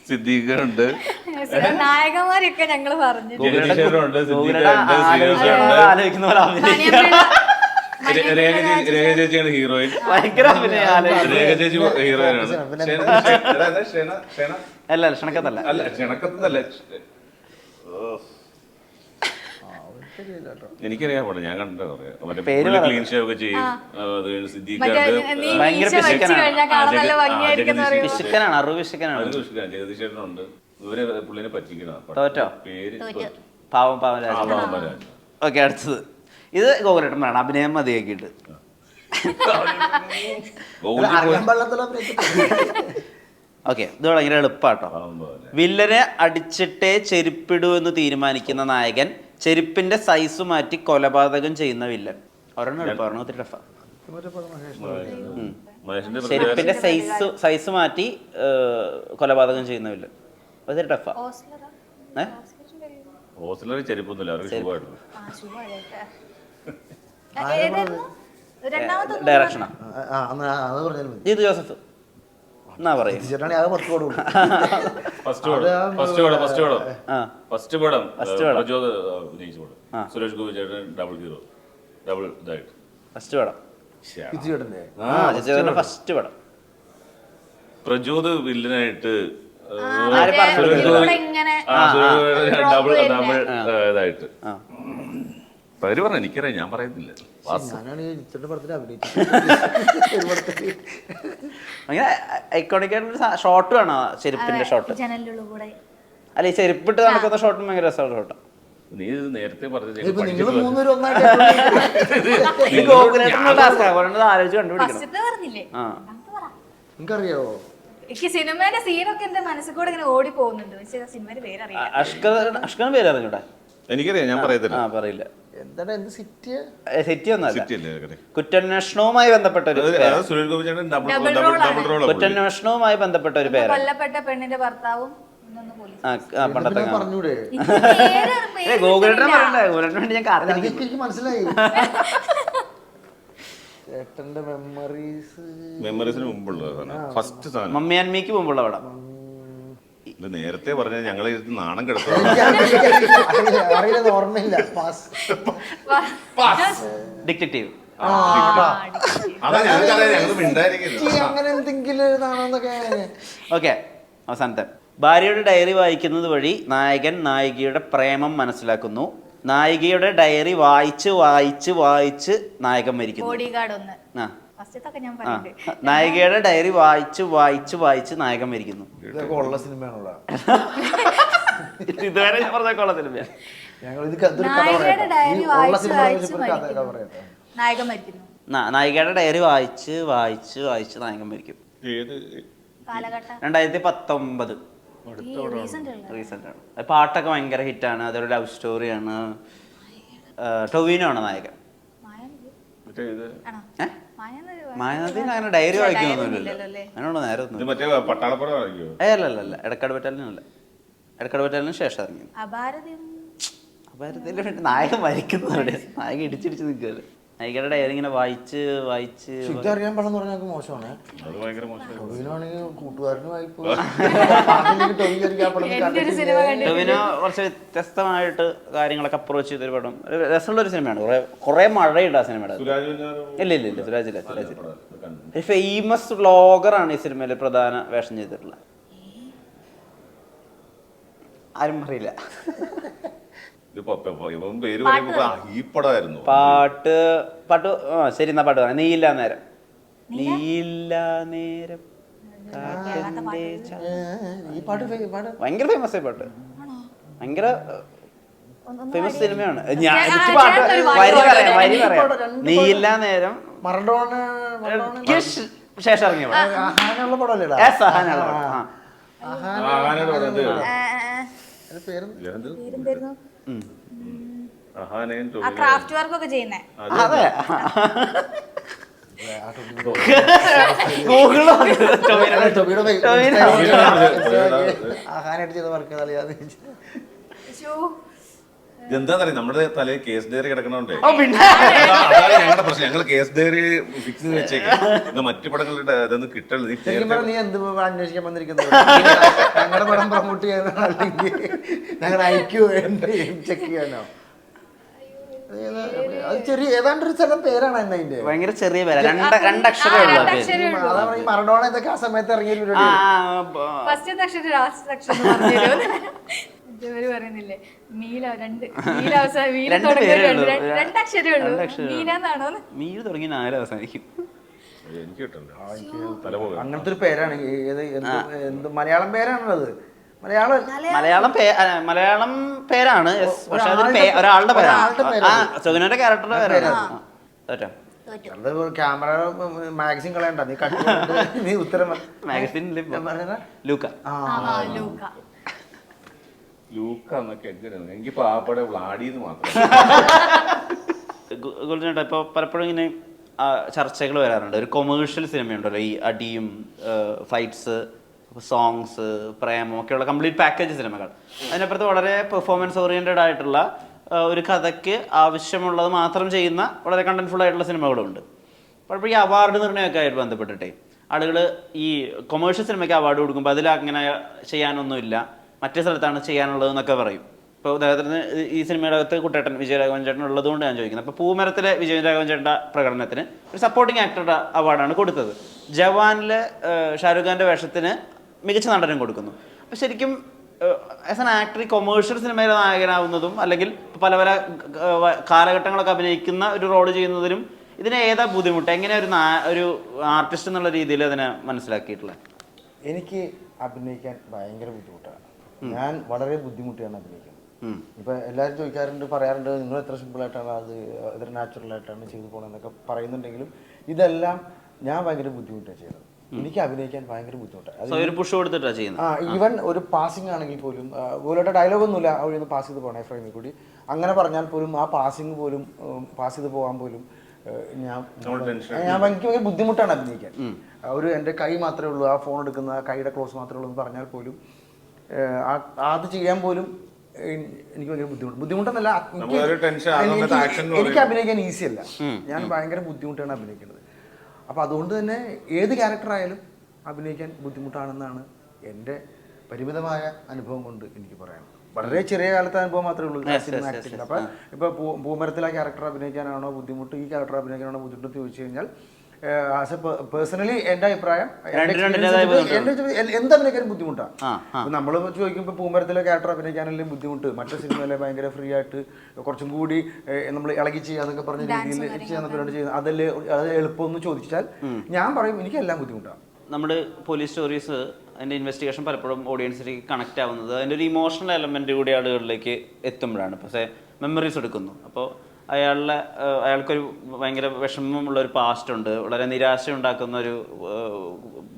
സിദ്ദീഖുണ്ട്,
നായകന്മാരൊക്കെ ഞങ്ങള് പറഞ്ഞു.
രേഖ ചേച്ചിയാണ് ഹീറോയിൻ. രേഖ ചേച്ചി ഹീറോയിനാണ്.
അല്ല, ക്ഷണക്കത്തല്ല.
അല്ല, ക്ഷണക്കത്തല്ല. എനിക്കറിയാൻ പാടില്ല, ഞാൻ കണ്ടോ ക്ലീൻ ഷോ ഒക്കെ ചെയ്യും. ജഗദീശേട്ടനുണ്ട്. ഇവരെ പുള്ളിനെ പറ്റിക്കണം. പേര്
പാവം രാജ. ഓക്കെ, അടുത്തത് ഇത് ഗോകുലേട്ടൻ പറയണം. അഭിനയം മതിയാക്കിയിട്ട്. ഓക്കെ, ഇത് ഭയങ്കര എളുപ്പാട്ടോ. വില്ലനെ അടിച്ചിട്ടേ ചെരുപ്പിടൂ എന്ന് തീരുമാനിക്കുന്ന നായകൻ, ചെരുപ്പിന്റെ സൈസ് മാറ്റി കൊലപാതകം ചെയ്യുന്ന വില്ലൻ. ഒരെണ്ണം എളുപ്പമാണ്, ഒത്തിരി ടഫാ. ചെരുപ്പിന്റെ സൈസ് മാറ്റി കൊലപാതകം ചെയ്യുന്ന വില്ലൻ, ഒത്തിരി ടഫാ.
ചെരുപ്പൊന്നുമില്ല,
ഡയറക്ഷനാ. ഇത് ജോസഫ്. എന്നാ പറയും.
ചേട്ടാണ് അത് 10 കോടി
ഫസ്റ്റ് പടം പ്രചോദ് അഭിനയിച്ച പടം. സുരേഷ് ഗോപി ചേട്ടൻ ഡബിൾ ഇതായിട്ട്
ഫസ്റ്റ് പടം
ചേട്ടൻ്റെ
ഫസ്റ്റ് പടം.
പ്രചോദ് വില്ലനായിട്ട്
ഇങ്ങനെ
ഡബിൾ ഇതായിട്ട് പേര് പറഞ്ഞ എനിക്കറിയാം, ഞാൻ പറയുന്നില്ല.
ഞാനാണ് ചേട്ടൻ്റെ പടത്തിൽ അഭിനയിച്ചത്.
അങ്ങനെ ഐക്കോണിക് ആയിട്ടുള്ള ഷോട്ട് വേണോ? ചെരുപ്പിന്റെ ഷോട്ട്
ജനലിലുള്ള കൂടെ
അല്ല, ഈ ചെരുപ്പിട്ട് നടക്കുന്ന ഷോട്ടും ഭയങ്കര രസമുള്ള ഷോട്ടാണ്.
നീ നേരത്തെ
ഇപ്പൊ നിങ്ങൾ 3 ഒന്നായിട്ട്
ആലോചിച്ച് കണ്ടുപിടിക്കണം.
ഫസ്റ്റത്തെ പറഞ്ഞില്ലേ?
നിങ്ങൾക്കറിയാവോ?
എനിക്ക് സിനിമയുടെ സീനൊക്കെ എന്റെ മനസ്സിൽ കൂടെ ഇങ്ങനെ ഓടി പോകുന്നുണ്ട്, പക്ഷെ സിനിമയുടെ പേരറിയില്ല.
അഷ്കർ പേര് അറിഞ്ഞൂടെ?
എനിക്കറിയാം, ഞാൻ പറയത്തില്ല.
പറയില്ല.
എന്താണ് എന്ത് സിറ്റി
സിറ്റി ഒന്നല്ല,
സിറ്റി അല്ലേ?
കുറ്റാന്വേഷണവുമായി ബന്ധപ്പെട്ട ഒരു
സുരേഷ് ഗോപി ചേട്ടൻ
Double
ഡബിൾ റോൾ.
കുറ്റാന്വേഷണവുമായി ബന്ധപ്പെട്ട ഒരു പേര്.
കൊല്ലപ്പെട്ട പെണ്ണിന്റെ ഭർത്താവും ഇന്നൊന്ന് പോലീസ്.
പണ്ടത്തെ
പറഞ്ഞൂടെ?
ഗൂഗിളിനെ പറയണ്ടേ? ഗൂഗിളിന് വേണ്ടി ഞാൻ കാത്തിരിക്കും.
എനിക്ക് മനസ്സിലായി. ചേട്ടന്റെ
മെമ്മറീസിന് മുമ്പുള്ളതാണ് ഫസ്റ്റ് സാധനം.
മമ്മി ആൻഡ് മീക്ക് മുമ്പുള്ള പടം.
ഇത് നേരത്തെ പറഞ്ഞ ഞങ്ങളെ നാണം കിടത്തുക.
അറിയില്ല, ഓർമ്മയില്ല.
ഡിറ്റക്റ്റീവ്.
അതാ ഞങ്ങൾക്കറിയാം, ഞങ്ങൾ മിണ്ടായിരിക്കില്ല.
അങ്ങനെ എന്തെങ്കിലും എഴുതാണോന്നൊക്കെ.
ഓക്കെ, അവസാനത്തെ. ഭാര്യയുടെ ഡയറി വായിക്കുന്നത് വഴി നായകൻ നായികയുടെ പ്രേമം മനസ്സിലാക്കുന്നു. നായികയുടെ ഡയറി വായിച്ച് വായിച്ച് വായിച്ച് നായകൻ മരിക്കുന്നു.
ബോഡിഗാർഡ് ഒന്ന്.
ഫസ്റ്റത്തൊക്കെ ഞാൻ പറഞ്ഞിട്ട് നായികയുടെ ഡയറി വായിച്ച് വായിച്ച് വായിച്ച് നായകൻ മരിക്കുന്നു.
ഇതൊക്കെ ഉള്ള സിനിമയാണുള്ള.
ഇതുവരെ ഞാൻ പറഞ്ഞ ഉള്ള സിനിമയാണ്.
നായികയുടെ ഡയറി വായിച്ച് വായിച്ച് നായകൻ മരിക്കുന്നു.
നായികയുടെ ഡയറി വായിച്ച് വായിച്ച് വായിച്ച് നായകൻ മരിക്കും.
കാലഘട്ടം
2019. റീസെന്റ് ആണ്. പാട്ടൊക്കെ ഭയങ്കര ഹിറ്റാണ്. അതൊരു ലവ് സ്റ്റോറിയാണ്. ടൊവിനോ ആണ് നായകൻ. മായാനദിന് അങ്ങനെ ഡയറി വായിക്കുന്നൊന്നുമില്ലല്ലോ. അതിനോട് നേരെ ഒന്നും. അല്ലല്ല, എടക്കാട് ബറ്റാലിയനല്ല. എടക്കാട് ബറ്റാലിയന് ശേഷം ഇറങ്ങി. അപാരത്തിന്റെ വേണ്ടി നായകൻ മരിക്കുന്നവിടെ. നായകൻ ഇടിച്ചിടിച്ച് നിൽക്കുകയല്ലേ. നായികയുടെ ഡയറി ഇങ്ങനെ വായിച്ച് വായിച്ച്
അറിയാൻ പാടെന്ന് പറഞ്ഞാൽ മോശമാണ്. കൂട്ടുകാരന്
ടൊവിനോ കുറച്ച് വ്യത്യസ്തമായിട്ട് കാര്യങ്ങളൊക്കെ അപ്രോച്ച് ചെയ്തൊരു പടം. രസമുള്ള ഒരു സിനിമയാണ്. കുറെ മഴയുണ്ട് ആ സിനിമയുടെ. ഇല്ല സുരാജില്ല. ഒരു ഫേമസ് വ്ളോഗറാണ് ഈ സിനിമയിൽ പ്രധാന വേഷം ചെയ്തിട്ടുള്ളത്. ആരും അറിയില്ല. പാട്ട് ശരി, എന്നാ പാട്ട് പറയാം. നീയില്ല നേരം. ഭയങ്കര ഫേമസ് ആയി പാട്ട്. ഭയങ്കര ഫേമസ് സിനിമയാണ്. ഞാൻ എനിക്ക് പാട്ട് വരി പറയാം. നീയില്ല നേരം ശേഷം ഇറങ്ങിയ
ക്രാഫ്റ്റ് വർക്ക് ഒക്കെ ചെയ്യുന്നേ.
അതെ,
എന്താ പറയാ, നമ്മുടെ തലയിൽ കേസ് ഡയറി കിടക്കണോണ്ടേ. അതാണ് ഞങ്ങളുടെ പ്രശ്നം. ഞങ്ങൾ കേസ് ഡയറി ഫിക്സ് ചെയ്ത് വെച്ചേക്കാം. മറ്റു പടങ്ങളുടെ അതൊന്നും കിട്ടുള്ളൂ.
നീ എന്ത് അന്വേഷിക്കാൻ വന്നിരിക്കുന്നത്? ഞങ്ങളുടെ പടം പ്രൊമോട്ട് ചെയ്യാനോ അല്ലെങ്കിൽ ഞങ്ങൾ അയക്കോ ചെക്ക് ചെയ്യാനോ? അത് ചെറിയ ഏതാണ്ട് ഒരു സ്ഥലം പേരാണ് എന്നതിന്റെ.
ഭയങ്കര ചെറിയ പേരാ. രണ്ടക്ഷരമുള്ള
അതാ ഈ മറഡോണ ഇതൊക്കെ ആ സമയത്ത് ഇറങ്ങിയ
പറയുന്നില്ലേ മീല
തുടങ്ങി 4 അവസാനിക്കും.
അങ്ങനത്തെ ഒരു പേരാണ്. എന്ത് മലയാളം പേരാണത്?
മലയാളം പേരാണ്. പക്ഷെ അതൊരു ഒരാളുടെ പേരാണ്. സുഗുണന്റെ ക്യാരക്ടറുടെ പേരാണ്.
ക്യാമറ മാഗസിൻ കളയണ്ട, നീ കട്ട് നീ ഉത്തരം
മാഗസിൻ ലൂക്ക.
എനിക്ക് പാപ്പടെ വ്ളാഡിന്ന് മാത്രം.
ഇപ്പൊ പലപ്പോഴും ഇങ്ങനെ ചർച്ചകൾ വരാറുണ്ട്. ഒരു കൊമേഴ്ഷ്യൽ സിനിമയുണ്ടല്ലോ, ഈ അടിയും ഫൈറ്റ്സ്, സോങ്സ്, പ്രേമം ഒക്കെയുള്ള കംപ്ലീറ്റ് പാക്കേജ് സിനിമകൾ. അതിനപ്പുറത്ത് വളരെ പെർഫോമൻസ് ഓറിയന്റഡ് ആയിട്ടുള്ള ഒരു കഥയ്ക്ക് ആവശ്യമുള്ളത് മാത്രം ചെയ്യുന്ന വളരെ കണ്ടന്റ്ഫുൾ ആയിട്ടുള്ള സിനിമകളുണ്ട്. പലപ്പോഴും ഈ അവാർഡ് നിർണ്ണയമൊക്കെ ആയിട്ട് ബന്ധപ്പെട്ടിട്ടേ ആളുകൾ ഈ കൊമേഴ്ഷ്യൽ സിനിമയ്ക്ക് അവാർഡ് കൊടുക്കുമ്പോൾ അതിൽ അങ്ങനെ ചെയ്യാനൊന്നുമില്ല, മറ്റേ സ്ഥലത്താണ് ചെയ്യാനുള്ളത് എന്നൊക്കെ പറയും. ഇപ്പോൾ ഉദാഹരണത്തിന് ഈ സിനിമയുടെ അകത്ത് കുട്ടേട്ടൻ വിജയരാഘവൻ ചേട്ടൻ ഉള്ളതുകൊണ്ട് ഞാൻ ചോദിക്കുന്നത്. അപ്പോൾ പൂമരത്തിലെ വിജയരാഘവൻ ചേട്ടൻ്റെ പ്രകടനത്തിന് ഒരു സപ്പോർട്ടിംഗ് ആക്ടറുടെ അവാർഡാണ് കൊടുത്തത്. ജവാനിലെ ഷാരൂഖ് ഖാൻ്റെ വേഷത്തിന് മികച്ച നടനും കൊടുക്കുന്നു. അപ്പോൾ ശരിക്കും ആസ് ആൻ ആക്ടർ ഈ കൊമേഴ്ഷ്യൽ സിനിമയിലെ നായകനാവുന്നതും അല്ലെങ്കിൽ പല പല കാലഘട്ടങ്ങളൊക്കെ അഭിനയിക്കുന്ന ഒരു റോള് ചെയ്യുന്നതിലും ഇതിന് ഏതാ ബുദ്ധിമുട്ട്? എങ്ങനെ ഒരു ആർട്ടിസ്റ്റ് എന്നുള്ള രീതിയിൽ അതിനെ മനസ്സിലാക്കിയിട്ടുള്ളത്?
എനിക്ക് അഭിനയിക്കാൻ ഭയങ്കര ബുദ്ധിമുട്ടാണ്. ഞാൻ വളരെ ബുദ്ധിമുട്ടിയാണ് അഭിനയിക്കുന്നത്. ഇപ്പൊ എല്ലാവരും ചോദിക്കാറുണ്ട്, പറയാറുണ്ട്, നിങ്ങൾ എത്ര സിമ്പിളായിട്ടാണ് അത് എത്ര നാച്ചുറലായിട്ടാണ് ചെയ്തു പോകണമെന്നൊക്കെ പറയുന്നുണ്ടെങ്കിലും ഇതെല്ലാം ഞാൻ ഭയങ്കര ബുദ്ധിമുട്ടാണ് ചെയ്യുന്നത്. എനിക്ക് അഭിനയിക്കാൻ ഭയങ്കര ബുദ്ധിമുട്ടാണ്. ഈവൻ ഒരു പാസിംഗ് ആണെങ്കിൽ പോലും പോലത്തെ ഡയലോഗ് ഒന്നുമില്ല, അവിടെ നിന്ന് പാസ് ചെയ്ത് പോകണേ ഫ്രെയിമിൽ കൂടി അങ്ങനെ പറഞ്ഞാൽ പോലും ആ പാസിംഗ് പോലും പാസ് ചെയ്ത് പോകാൻ പോലും എനിക്ക് ഭയങ്കര ബുദ്ധിമുട്ടാണ് അഭിനയിക്കാൻ. ഒരു എൻ്റെ കൈ മാത്രമേ ഉള്ളൂ, ആ ഫോൺ എടുക്കുന്ന കൈയുടെ ക്ലോസ് മാത്രമേ ഉള്ളൂ എന്ന് പറഞ്ഞാൽ പോലും അത് ചെയ്യാൻ പോലും എനിക്ക് ഭയങ്കര ബുദ്ധിമുട്ടെന്നല്ല, എനിക്ക് അഭിനയിക്കാൻ ഈസി അല്ല. ഞാൻ ഭയങ്കര ബുദ്ധിമുട്ടാണ് അഭിനയിക്കുന്നത്. അപ്പോൾ അതുകൊണ്ട് തന്നെ ഏത് ക്യാരക്ടറായാലും അഭിനയിക്കാൻ ബുദ്ധിമുട്ടാണെന്നാണ് എൻ്റെ പരിമിതമായ അനുഭവം കൊണ്ട് എനിക്ക് പറയാനുള്ളത്. വളരെ ചെറിയ കാലത്തെ അനുഭവം മാത്രമേ ഉള്ളൂ സിനിമ ആക്ടിങ്ങിൽ. അപ്പം ഇപ്പോൾ പൂമരത്തിൽ ആ ക്യാരക്ടർ അഭിനയിക്കാനാണോ ബുദ്ധിമുട്ട്, ഈ ക്യാരക്ടർ അഭിനയിക്കാനാണോ ബുദ്ധിമുട്ട് ചോദിച്ചു കഴിഞ്ഞാൽ ആസ് എ പേഴ്സണലി എൻ്റെ അഭിപ്രായം എന്ത് അഭിനയിക്കാനും ബുദ്ധിമുട്ടാണ്. നമ്മൾ ചോദിക്കുമ്പോൾ പൂമരത്തിലെ ക്യാരക്ടർ അഭിനയിക്കാനല്ലേ ബുദ്ധിമുട്ട്, മറ്റു സിനിമയിലെ ഭയങ്കര ഫ്രീ ആയിട്ട് കുറച്ചും കൂടി നമ്മൾ ഇളകി ചെയ്യാന്നൊക്കെ പറഞ്ഞ രീതിയിൽ ചെയ്യാൻ ചെയ്യുന്നത് അതല്ലേ അത് എളുപ്പമെന്ന് ചോദിച്ചാൽ ഞാൻ പറയും എനിക്കെല്ലാം ബുദ്ധിമുട്ടാണ്.
നമ്മുടെ പോലീസ് സ്റ്റോറീസ് അതിൻ്റെ ഇൻവെസ്റ്റിഗേഷൻ പലപ്പോഴും ഓഡിയൻസിലേക്ക് കണക്ട് ആവുന്നത് അതിൻ്റെ ഒരു ഇമോഷണൽ എലമെൻറ്റ് കൂടി ആളുകളിലേക്ക് എത്തുമ്പോഴാണ്. പക്ഷേ മെമ്മറീസ് എടുക്കുന്നു. അപ്പോൾ അയാൾക്കൊരു ഭയങ്കര വിഷമമുള്ളൊരു പാസ്റ്റ് ഉണ്ട്, വളരെ നിരാശ ഉണ്ടാക്കുന്ന ഒരു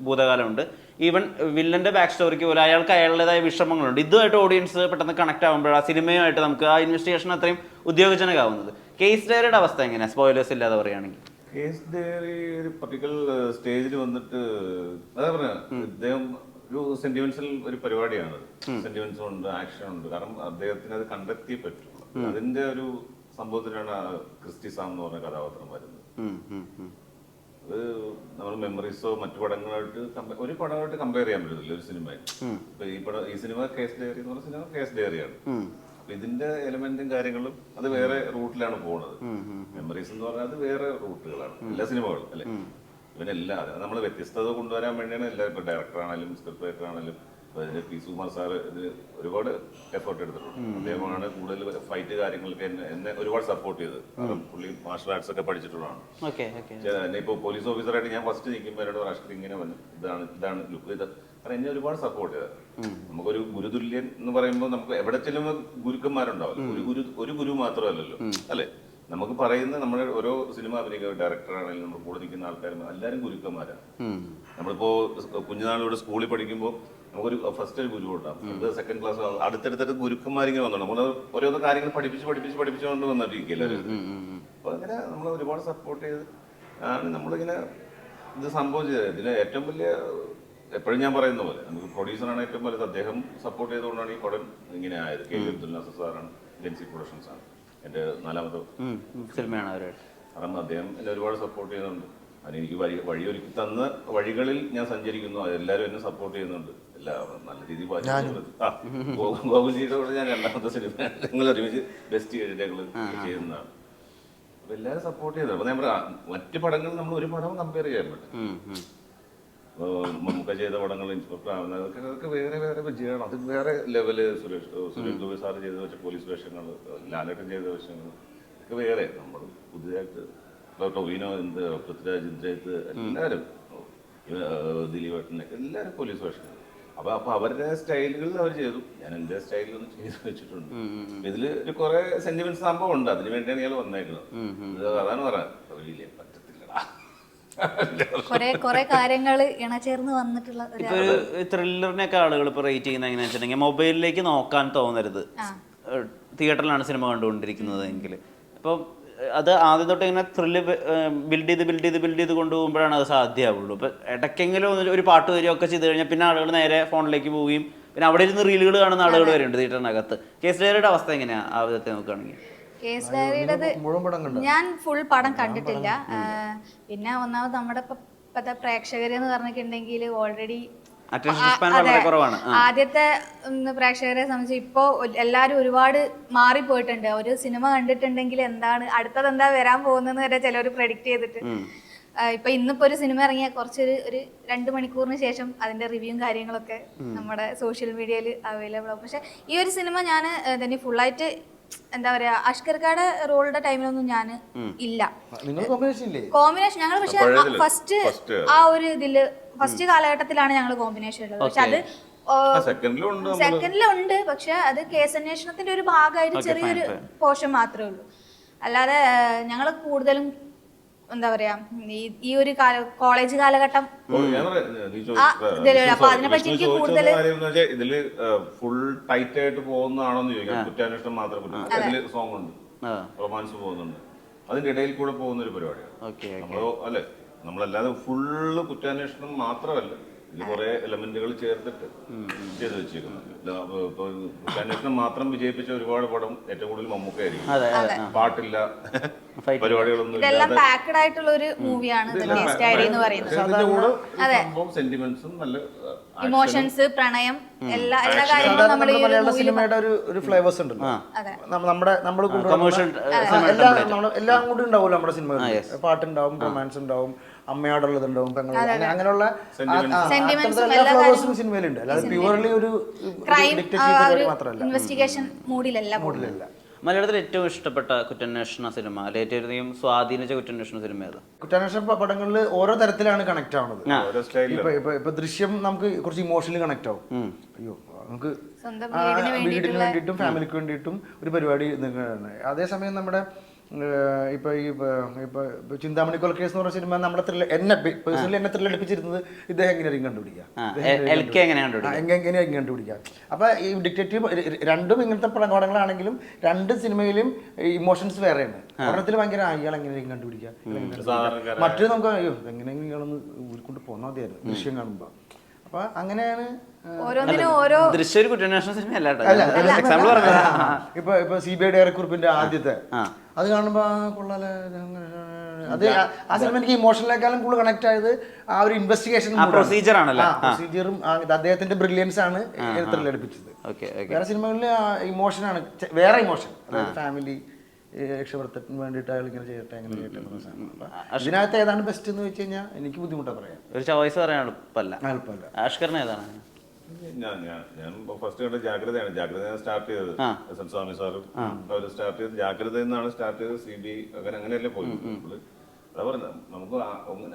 ഭൂതകാലമുണ്ട്. ഈവൻ വില്ലൻ്റെ ബാക്ക് സ്റ്റോറിക്ക് പോലെ അയാൾക്ക് അയാളുടേതായ വിഷമങ്ങളുണ്ട്. ഇതുമായിട്ട് ഓഡിയൻസ് പെട്ടെന്ന് കണക്ട് ആകുമ്പോഴാണ് ആ സിനിമയുമായിട്ട് നമുക്ക് ആ ഇൻവെസ്റ്റിഗേഷൻ അത്രയും ഉദ്യോഗജനകമാവുന്നത്. കേസ് ഡയറിയുടെ അവസ്ഥ എങ്ങനെയാണ്, സ്പോയിലേഴ്സ് ഇല്ലാതെ പറയുകയാണെങ്കിൽ?
കേസ് ഡയറി ഒരു പർട്ടിക്കുലർ സ്റ്റേജിൽ വന്നിട്ട് അതാ പറഞ്ഞ ഇദ്ദേഹം ഒരു സെന്റിമെന്റ്സൽ ഒരു പരിപാടിയാണ്. സെന്റിമെന്റ്സ് ഉണ്ട്, ആക്ഷൻ ഉണ്ട്. കാരണം അദ്ദേഹത്തിന് അത് കണ്ടെത്തിയേ പറ്റുള്ളൂ. അതിന്റെ ഒരു സംഭവത്തിലാണ് ക്രിസ്റ്റി സാം എന്ന് പറഞ്ഞ കഥാപാത്രം വരുന്നത്. അത് നമ്മൾ മെമ്മറീസോ മറ്റു പടങ്ങളായിട്ട് ഒരു പടമായിട്ട് കമ്പയർ ചെയ്യാൻ പറ്റത്തില്ല ഒരു സിനിമയായിട്ട്. ഇപ്പൊ ഈ സിനിമ കേസ് ഡയറി എന്ന് പറഞ്ഞ സിനിമ കേസ് ഡയറിയാണ്. അപ്പൊ ഇതിന്റെ എലമെന്റും കാര്യങ്ങളും അത് വേറെ റൂട്ടിലാണ് പോകുന്നത്. മെമ്മറീസ് എന്ന് പറഞ്ഞാൽ അത് വേറെ റൂട്ടുകളാണ് എല്ലാ സിനിമകളും അല്ലെ. ഇവനെല്ലാം നമ്മൾ വ്യത്യസ്തത കൊണ്ടുവരാൻ വേണ്ടിയാണ് എല്ലാവരും. ഇപ്പൊ ഡയറക്ടർ ആണെങ്കിലും സ്ക്രിപ്റ്റ് റൈറ്റർ ആണെങ്കിലും അതിന് പി സുകുമാർ സാറ് ഇതിന് ഒരുപാട് എഫേർട്ട് എടുത്തിട്ടുണ്ട്. അദ്ദേഹമാണ് കൂടുതൽ ഫൈറ്റ് കാര്യങ്ങളൊക്കെ എന്നെ ഒരുപാട് സപ്പോർട്ട് ചെയ്തത്. പുള്ളി മാർഷൽ ആർട്സ് ഒക്കെ പഠിച്ചിട്ടുള്ളതാണ്. എന്നെ ഇപ്പോൾ പോലീസ് ഓഫീസറായിട്ട് ഞാൻ ഫസ്റ്റ് നിൽക്കുമ്പോൾ എന്നോട് രാഷ്ട്രീയ ഇങ്ങനെ വന്നു ഇതാണ് ലുക്ക് ഇത് കാരണം എന്നെ ഒരുപാട് സപ്പോർട്ട് ചെയ്തത്. നമുക്കൊരു ഗുരുതുല്യൻ എന്ന് പറയുമ്പോൾ നമുക്ക് എവിടെ ചെല്ലുമ്പോൾ ഗുരുക്കന്മാരുണ്ടാവില്ല. ഒരു ഗുരു മാത്രമല്ലല്ലോ അല്ലെ. നമുക്ക് പറയുന്ന നമ്മുടെ ഓരോ സിനിമ അഭിനയിക്കുന്ന ഡയറക്ടറാണെങ്കിലും നമ്മൾ കൂടെ നിൽക്കുന്ന ആൾക്കാരും എല്ലാവരും ഗുരുക്കന്മാരാണ്. നമ്മളിപ്പോ കുഞ്ഞുനാളിലൂടെ സ്കൂളിൽ പഠിക്കുമ്പോൾ നമുക്കൊരു ഫസ്റ്റ് ഒരു ഗുരു ഉണ്ടാവും. അത് സെക്കൻഡ് ക്ലാസ് അടുത്തടുത്തിട്ട് ഗുരുക്കന്മാരിങ്ങനെ വന്നു. നമ്മൾ ഓരോരോ കാര്യങ്ങൾ പഠിപ്പിച്ചുകൊണ്ട് വന്നിട്ടിരിക്കില്ല. അപ്പൊ അങ്ങനെ നമ്മൾ ഒരുപാട് സപ്പോർട്ട് ചെയ്ത് ആണ് നമ്മളിങ്ങനെ ഇത് സംഭവിച്ചത്. ഇതിന് ഏറ്റവും വലിയ എപ്പോഴും ഞാൻ പറയുന്ന പോലെ നമുക്ക് പ്രൊഡ്യൂസറാണ് ഏറ്റവും വലുത്. അദ്ദേഹം സപ്പോർട്ട് ചെയ്തുകൊണ്ടാണ് ഈ പടം ഇങ്ങനെ ആയത്. കെ അബ്ദുൽ നാസർ സാറാണ്, ജെൻസി പ്രൊഡക്ഷൻസ് ആണ് എൻ്റെ 4ാമത്തെ
സിനിമയാണ്.
കാരണം അദ്ദേഹം എന്നെ ഒരുപാട് സപ്പോർട്ട് ചെയ്യുന്നുണ്ട്. അതിനെനിക്ക് വഴിയൊരുക്കി തന്ന വഴികളിൽ ഞാൻ സഞ്ചരിക്കുന്നു. എല്ലാവരും എന്നെ സപ്പോർട്ട് ചെയ്യുന്നുണ്ട്. എല്ലാവരും നല്ല രീതിയിൽ ഗോകുൽജിയുടെ കൂടെ ഞാൻ 2ാമത്തെ സിനിമ ഞങ്ങൾ ഒരുമിച്ച് ബെസ്റ്റ് ഞങ്ങൾ ചെയ്യുന്നതാണ്. അപ്പൊ എല്ലാവരും സപ്പോർട്ട് ചെയ്തത്. അപ്പൊ ഞാൻ പറയാം മറ്റു പടങ്ങൾ നമ്മൾ ഒരു പടവും കമ്പയർ ചെയ്യാൻ പറ്റും. മമ്മൂക്ക ചെയ്ത പടങ്ങൾ ഇൻസ്പെക്ടർ ആവുന്നത് അതൊക്കെ വേറെ വേറെ വിജയമാണ്. അത് വേറെ ലെവല്. സുരേഷ് ഗോപി സാറ് ചെയ്ത് വെച്ച പോലീസ് വേഷങ്ങൾ, ലാലേട്ടൻ ചെയ്ത വേഷങ്ങൾ ഒക്കെ വേറെ. നമ്മൾ പുതിയതായിട്ട് ടൊവിനോ, പൃഥ്വിരാജ്, ഇന്ദ്രജിത്ത് എല്ലാവരും, ദിലീപേട്ടനൊക്കെ എല്ലാവരും പോലീസ് വേഷങ്ങൾ. അപ്പൊ അവരുടെ സ്റ്റൈലുകളിൽ അവർ ചെയ്തു. ഞാൻ എൻ്റെ സ്റ്റൈലിലൊന്നും ചെയ്ത് വെച്ചിട്ടുണ്ട്. ഇതില് ഒരു കുറെ സെന്റിമെന്റ്സ് സംഭവം ഉണ്ട്. അതിന് വേണ്ടിയാണ് ഇയാൾ വന്നേക്കുന്നത്. അതാണ് പറയാൻ പറ്റത്തില്ലടാ.
കാര്യങ്ങൾ ഇണചേർന്ന് വന്നിട്ടുള്ള
ഇപ്പൊ ത്രില്ലറിനൊക്കെ ആളുകൾ ഇപ്പൊ റേറ്റ് ചെയ്യുന്ന എങ്ങനെയാ വെച്ചിട്ടുണ്ടെങ്കിൽ മൊബൈലിലേക്ക് നോക്കാൻ തോന്നരുത്. തിയേറ്ററിലാണ് സിനിമ കണ്ടുകൊണ്ടിരിക്കുന്നത് എങ്കിൽ അപ്പോൾ അത് ആദ്യം തൊട്ട് ഇങ്ങനെ ത്രില്ല് ബിൽഡ് ചെയ്ത് കൊണ്ടുപോകുമ്പോഴാണ് അത് സാധ്യമാവുള്ളൂ. ഇപ്പം ഇടയ്ക്കെങ്കിലും ഒരു പാട്ട് വരികയൊക്കെ ചെയ്ത് കഴിഞ്ഞാൽ പിന്നെ ആളുകൾ നേരെ ഫോണിലേക്ക് പോവുകയും പിന്നെ അവിടെ ഇരുന്ന് റീലുകൾ കാണുന്ന ആളുകൾ വരുന്നുണ്ട് തിയേറ്ററിനകത്ത്. കേസ് ഡയറിയുടെ അവസ്ഥ എങ്ങനെയാണ് ആ വിധത്തെ നോക്കുകയാണെങ്കിൽ?
കേസ് ഡയറിയുടേത് ഞാൻ ഫുൾ പടം കണ്ടിട്ടില്ല. പിന്നെ ഒന്നാമത് നമ്മുടെ ഇപ്പം ഇപ്പത്തെ പ്രേക്ഷകരെന്ന് പറഞ്ഞിട്ടുണ്ടെങ്കിൽ ഓൾറെഡി
Attention span വളരെ കുറവാണ്.
ആദ്യത്തെ പ്രേക്ഷകരെ സംബന്ധിച്ച് ഇപ്പോ എല്ലാരും ഒരുപാട് മാറിപ്പോയിട്ടുണ്ട്. ഒരു സിനിമ കണ്ടിട്ടുണ്ടെങ്കിൽ എന്താണ് അടുത്തത് എന്താ വരാൻ പോകുന്നത് വരെ ചിലർ പ്രെഡിക്റ്റ് ചെയ്തിട്ട് ഇപ്പൊ ഇന്നിപ്പോ ഒരു സിനിമ ഇറങ്ങിയ കുറച്ചൊരു 2 മണിക്കൂറിന് ശേഷം അതിന്റെ റിവ്യൂവും കാര്യങ്ങളൊക്കെ നമ്മുടെ സോഷ്യൽ മീഡിയയിൽ അവൈലബിൾ ആവും. പക്ഷെ ഈ ഒരു സിനിമ ഞാൻ തന്നെ ഫുള്ളായിട്ട് എന്താ പറയാ അഷ്കർക്കാടെ റോളുടെ ടൈമിലൊന്നും ഞാൻ ഇല്ല. കോമ്പിനേഷൻ ഞങ്ങൾ പക്ഷെ ഫസ്റ്റ് ആ ഒരു ഇതില് ഫസ്റ്റ് കാലഘട്ടത്തിലാണ് ഞങ്ങൾ കോമ്പിനേഷൻ ഉള്ളത്. പക്ഷെ അത് സെക്കൻഡിലുണ്ട്. പക്ഷെ അത് കേസ് അന്വേഷണത്തിന്റെ ഒരു ഭാഗമായിട്ട് ചെറിയൊരു പോർഷൻ മാത്രമേ ഉള്ളൂ. അല്ലാതെ ഞങ്ങൾ കൂടുതലും എന്താ പറയാ ഈ ഒരു കോളേജ് കാലഘട്ടം അപ്പൊ അതിനെ പറ്റി എനിക്ക് കൂടുതൽ
ഇതില് ഫുൾ ടൈറ്റ് ആയിട്ട് പോകുന്നതാണോന്ന് ചോദിക്കാം. കുറ്റാന്വേഷണം മാത്രമേ സോങ് ഉണ്ട്, റൊമാൻസ് പോകുന്നുണ്ട്, അതിന്റെ ഇടയിൽ കൂടെ പോകുന്ന ഒരു പരിപാടിയാണ് നമ്മളോ അല്ലെ. നമ്മളല്ലാതെ ഫുള്ള് കുറ്റാന്വേഷണം മാത്രമല്ല, ഇതിൽ കുറെ എലമെന്റുകൾ ചേർത്തിട്ട് ചെയ്ത് വെച്ചേക്കുന്നു. ഇപ്പൊ കുറ്റാന്വേഷണം മാത്രം വിജയിപ്പിച്ച ഒരുപാട് പടം ഏറ്റവും കൂടുതൽ മമ്മൂക്കയായിരിക്കും. പാട്ടില്ല, പരിപാടികളൊന്നും
ഇതെല്ലാം പാക്ക്ഡ് ആയിട്ടുള്ള ഒരു മൂവിയാണ് എന്ന് പറയുന്നത്.
സെന്റിമെന്റ്സും നല്ല
ഇമോഷൻസ്, പ്രണയം, എല്ലാ കാര്യങ്ങളും നമ്മൾ
മലയാള സിനിമയുടെ ഒരു ഫ്ലേവേഴ്സ് ഉണ്ടല്ലോ, എല്ലാം കൂടി ഉണ്ടാവുമല്ലോ നമ്മുടെ സിനിമകളിൽ. പാട്ടുണ്ടാവും, റൊമാൻസ് ഉണ്ടാവും, അമ്മയോടുള്ളതുണ്ടാവും, പെങ്ങളുണ്ടാവും, അങ്ങനെയുള്ള ഫ്ലേവേഴ്സും സിനിമയിലുണ്ട്. അല്ലാതെ പ്യുവർലി ഒരു മാത്രമല്ല,
ഇൻവെസ്റ്റിഗേഷൻ മൂഡിലല്ല.
മലയാളത്തിൽ ഏറ്റവും ഇഷ്ടപ്പെട്ട കുറ്റാന്വേഷണ സിനിമ, ഏറ്റവും സ്വാധീനിച്ച കുറ്റാന്വേഷണ സിനിമ ഏതാ?
കുറ്റാന്വേഷണ പടങ്ങളിൽ ഓരോ തരത്തിലാണ് കണക്ട് ആവുന്നത്. ഇപ്പൊ ദൃശ്യം നമുക്ക് കുറച്ച് ഇമോഷണലി കണക്ട് ആവും. അയ്യോ, നമുക്ക് വീടിന് വേണ്ടിയിട്ടും ഫാമിലിക്ക് വേണ്ടിയിട്ടും ഒരു പരിപാടി. അതേസമയം നമ്മുടെ ഇപ്പൊ ചിന്താമണി കൊലക്കേസ് എന്ന് പറഞ്ഞ സിനിമ നമ്മളെ എന്നെ പേഴ്സണലി എന്നെ ത്രില്ലടിപ്പിച്ചിരുന്നത് ഇദ്ദേഹം എങ്ങനെയായിരിക്കും കണ്ടുപിടിക്കുക. അപ്പൊ ഈ ഡിറ്റക്റ്റീവ് രണ്ടും ഇങ്ങനത്തെ പടങ്ങളാണെങ്കിലും രണ്ട് സിനിമയിലും ഇമോഷൻസ് വേറെയാണ്. ഒരെണ്ണത്തിൽ ഭയങ്കര അയാൾ എങ്ങനെയായിരിക്കും കണ്ടുപിടിക്കുക, മറ്റൊരു നമുക്ക് അയ്യോ എങ്ങനെയെങ്കിലും ഇയാളൊന്ന് ഊരിക്കൊണ്ട് പോന്നാൽ മതിയായിരുന്നു ദൃശ്യം കാണുമ്പോ. അപ്പൊ അങ്ങനെയാണ്.
ദൃശ്യം കുറ്റാന്വേഷണ സിനിമ
ഇപ്പൊ CBI ഡയറക്കുറിപ്പിന്റെ ആദ്യത്തെ അത് കാണുമ്പോ കൊള്ളാലെ. അത് ആ സിനിമ എനിക്ക് ഇമോഷണലിനേക്കാളും കൂടുതൽ കണക്ട് ആയത് ആ ഒരു ഇൻവെസ്റ്റിഗേഷൻ പ്രൊസീജിയറും അദ്ദേഹത്തിന്റെ ബ്രില്യൻസ് ആണ് ത്രില്ലടിപ്പിച്ചത്. വേറെ സിനിമകളിൽ ഇമോഷനാണ്, വേറെ ഇമോഷൻ, അതായത് ഫാമിലി രക്ഷപ്പെടുത്താൻ വേണ്ടിയിട്ട് അയാൾ ഇങ്ങനെ ചെയ്യട്ടെ അങ്ങനെ ചെയ്യട്ടെ. ഇതിനകത്ത് ഏതാണ് ബെസ്റ്റ് എന്ന് വെച്ച് കഴിഞ്ഞാൽ എനിക്ക് ബുദ്ധിമുട്ടാണ് പറയാം.
ഒരു ചോയ്സ് പറയാൻ എളുപ്പമല്ല. ആഷ്കറിന് ഏതാണ്?
ഞാൻ ഫസ്റ്റ് കണ്ട ജാഗ്രതയാണ്. ജാഗ്രത സ്റ്റാർട്ട് ചെയ്തത് എസ് സ്വാമി സാറും അവര് സ്റ്റാർട്ട് ചെയ്ത് ജാഗ്രത എന്നാണ് സ്റ്റാർട്ട് ചെയ്തത്. CBI അങ്ങനെയല്ലേ പോയി. അതാ പറഞ്ഞത്, നമുക്ക്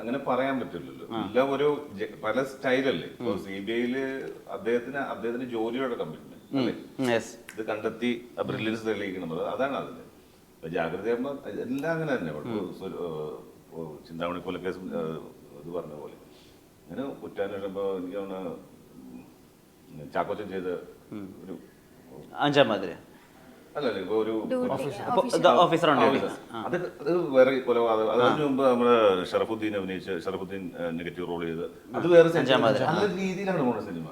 അങ്ങനെ പറയാൻ പറ്റില്ലല്ലോ. എല്ലാം ഒരു പല സ്റ്റൈലല്ലേ. ഇപ്പൊ CBIയില് അദ്ദേഹത്തിന് ജോലിയോടെ കമ്മിറ്റ്മെന്റ് അല്ലേ, ഇത് കണ്ടെത്തി ബ്രില്യൻസ് തെളിയിക്കണം, അതാണ് അതിന്. ജാഗ്രത എല്ലാം അങ്ങനെ തന്നെ. ചിന്താമണി കൊലക്കേസും ഇത് പറഞ്ഞ പോലെ അങ്ങനെ കുറ്റാന്വേഷണം. ഇപ്പൊ എനിക്ക് ചാക്കോച്ചൻ ചെയ്ത ഒരു 5-ാം മതില് അല്ലല്ലേ, ഇപ്പൊ ഒരു അത് വേറെ കൊലപാതകം. അതിനു മുമ്പ് നമ്മുടെ ഷറഫുദ്ദീൻ നെഗറ്റീവ് റോൾ ചെയ്ത് അത് വേറെ രീതിയിലാണ് നമ്മുടെ സിനിമ.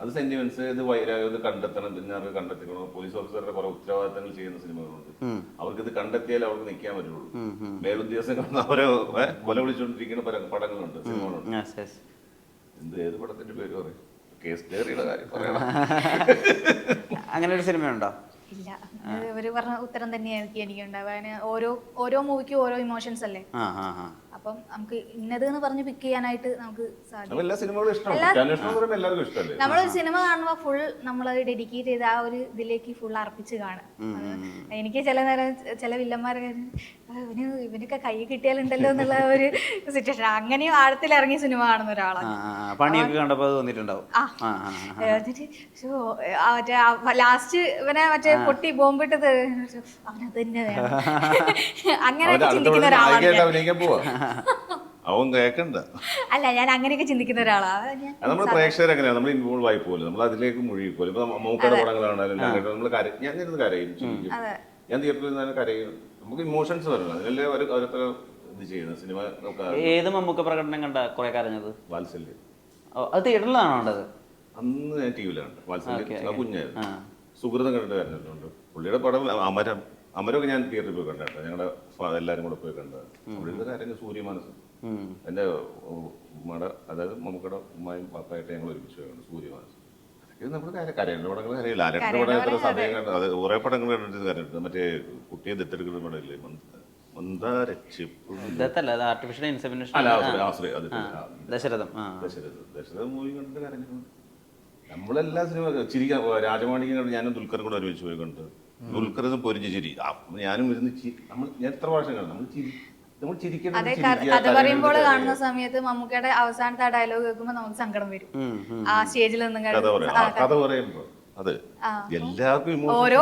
അത് സെന്റിമെന്റ്സ്, ഇത് ഇത് കണ്ടെത്തണം, പിന്നെ കണ്ടെത്തിക്കണം. പോലീസ് ഓഫീസറുടെ കുറെ ഉത്തരവാദിത്തങ്ങൾ ചെയ്യുന്ന സിനിമകളുണ്ട്. അവർക്ക് ഇത് കണ്ടെത്തിയാലേ അവർക്ക് നിൽക്കാൻ പറ്റുള്ളൂ. മേലുദ്യോഗസ്ഥൻ അവരെ കൊല വിളിച്ചുകൊണ്ടിരിക്കുന്ന പടങ്ങളുണ്ട്, സിനിമകളുണ്ട്. ഏത് പടത്തിന്റെ പേര് പറയും? കേസ് ഡയറിയുടെ കാര്യം പറയണം.
അങ്ങനെ ഒരു സിനിമയുണ്ടോ?
ഇല്ല, ഇവര് പറഞ്ഞ ഉത്തരം തന്നെയായിരിക്കും എനിക്ക് ഉണ്ടാവുക. ഓരോ മൂവിക്കും ഓരോ ഇമോഷൻസ് അല്ലേ. അപ്പം നമുക്ക് ഇന്നത് എന്ന് പറഞ്ഞ് പിക്ക് ചെയ്യാനായിട്ട് നമുക്ക് സാധിക്കും. നമ്മളൊരു സിനിമ കാണുമ്പോ ഫുൾ നമ്മളത് ഡെഡിക്കേറ്റ് ചെയ്ത് ആ ഒരു ഇതിലേക്ക് ഫുൾ അർപ്പിച്ച് കാണും. എനിക്ക് ചില നേരം ചില വില്ലന്മാരൊക്കെ ഇവനൊക്കെ കൈ കിട്ടിയാലുണ്ടല്ലോ എന്നുള്ള ഒരു സിറ്റുവേഷൻ, അങ്ങനെയും ആഴത്തിൽ ഇറങ്ങിയ സിനിമ കാണുന്ന ഒരാളാണ്. ലാസ്റ്റ് ഇവനെ മറ്റേ പൊട്ടി ബോംബിട്ടത് അവനത് തന്നെ വേണം അങ്ങനെയൊക്കെ ചിന്തിക്കുന്ന ഒരാളാണ്.
അവൻ കേൾക്കണ്ട.
അല്ല, ഞാൻ അങ്ങനെയൊക്കെ ചിന്തിക്കുന്ന ഒരാളാണ്.
നമ്മൾ പ്രേക്ഷകർ എങ്ങനെയാണ്, നമ്മൾ ഇൻവോൾവ് ആയി പോലും, നമ്മൾ അതിലേക്ക് മുഴുകിപ്പോലും. ഇപ്പൊ മമ്മൂക്കയുടെ പടങ്ങളാണെങ്കിലും നമ്മൾ ഞാൻ ഇരുന്ന് കരയും, ഞാൻ തിയേറ്ററിൽ നിന്നാണ് കരയും. നമുക്ക് ഇമോഷൻസ് വരണം, അതിനല്ലേ ഓരോരുത്തർ ഇത് ചെയ്യുന്നത്. സിനിമ
ഏത് മമ്മൂക്ക പ്രകടനം കണ്ട കുറെ കരഞ്ഞത്?
വാത്സല്യം.
അത് തിയേറ്ററിലാണോ ഉണ്ടത്?
അന്ന് ഞാൻ TV-യിലാണ്. വാത്സല്യം കുഞ്ഞായിരുന്നു. സുഹൃതം കണ്ടിട്ട് കരഞ്ഞിട്ടുണ്ട്. പുള്ളിയുടെ പടം അമരം അമരമൊക്കെ ഞാൻ തിയേറ്ററിൽ പോയി കണ്ടു. ഞങ്ങളുടെ എല്ലാവരും കൂടെ പോയി കണ്ടത്. അവിടെ കാര്യം സൂര്യമാനസം. എൻ്റെ ഉമ്മയുടെ, അതായത് നമുക്കടെ ഉമ്മയും പാപ്പായിട്ട് ഞങ്ങൾ ഒരുമിച്ച് പോയി കണ്ടു സൂര്യമാനസം. ഇത് നമ്മുടെ കരയുടെ പടങ്ങൾ കരയില്ല. ലാലേട്ടൻ്റെ പടം എത്ര സമയം കണ്ടു. അത് കുറേ പടങ്ങൾ കണ്ടിട്ട് കരണ്ട്. മറ്റേ കുട്ടിയെ ദത്തെടുക്കുന്ന പടമില്ലേ, ദശരഥം മൂവി കണ്ടിട്ട് കരഞ്ഞിട്ടുണ്ട്. നമ്മളെല്ലാ സിനിമ ചിരിക്കാൻ. രാജമാണിക്യം കണ്ട് ഞാനും ദുൽഖറും കൂടെ ഒരുമിച്ച് പോയി കണ്ട്. ദുൽഖറും പൊരിഞ്ഞ് ചിരി. ഞാനും ഇരുന്ന് ഞാൻ എത്ര പ്രാവശ്യം കണ്ടു. നമ്മൾ
അതെ, കഥ പറയുമ്പോൾ കാണുന്ന സമയത്ത് മമ്മൂക്കയുടെ അവസാനത്തെ ആ ഡയലോഗ് കേൾക്കുമ്പോൾ നമുക്ക് സങ്കടം വരും. ആ സ്റ്റേജിൽ നിന്നും
കഥ പറയുമ്പോ അത് എല്ലാവർക്കും
ഓരോ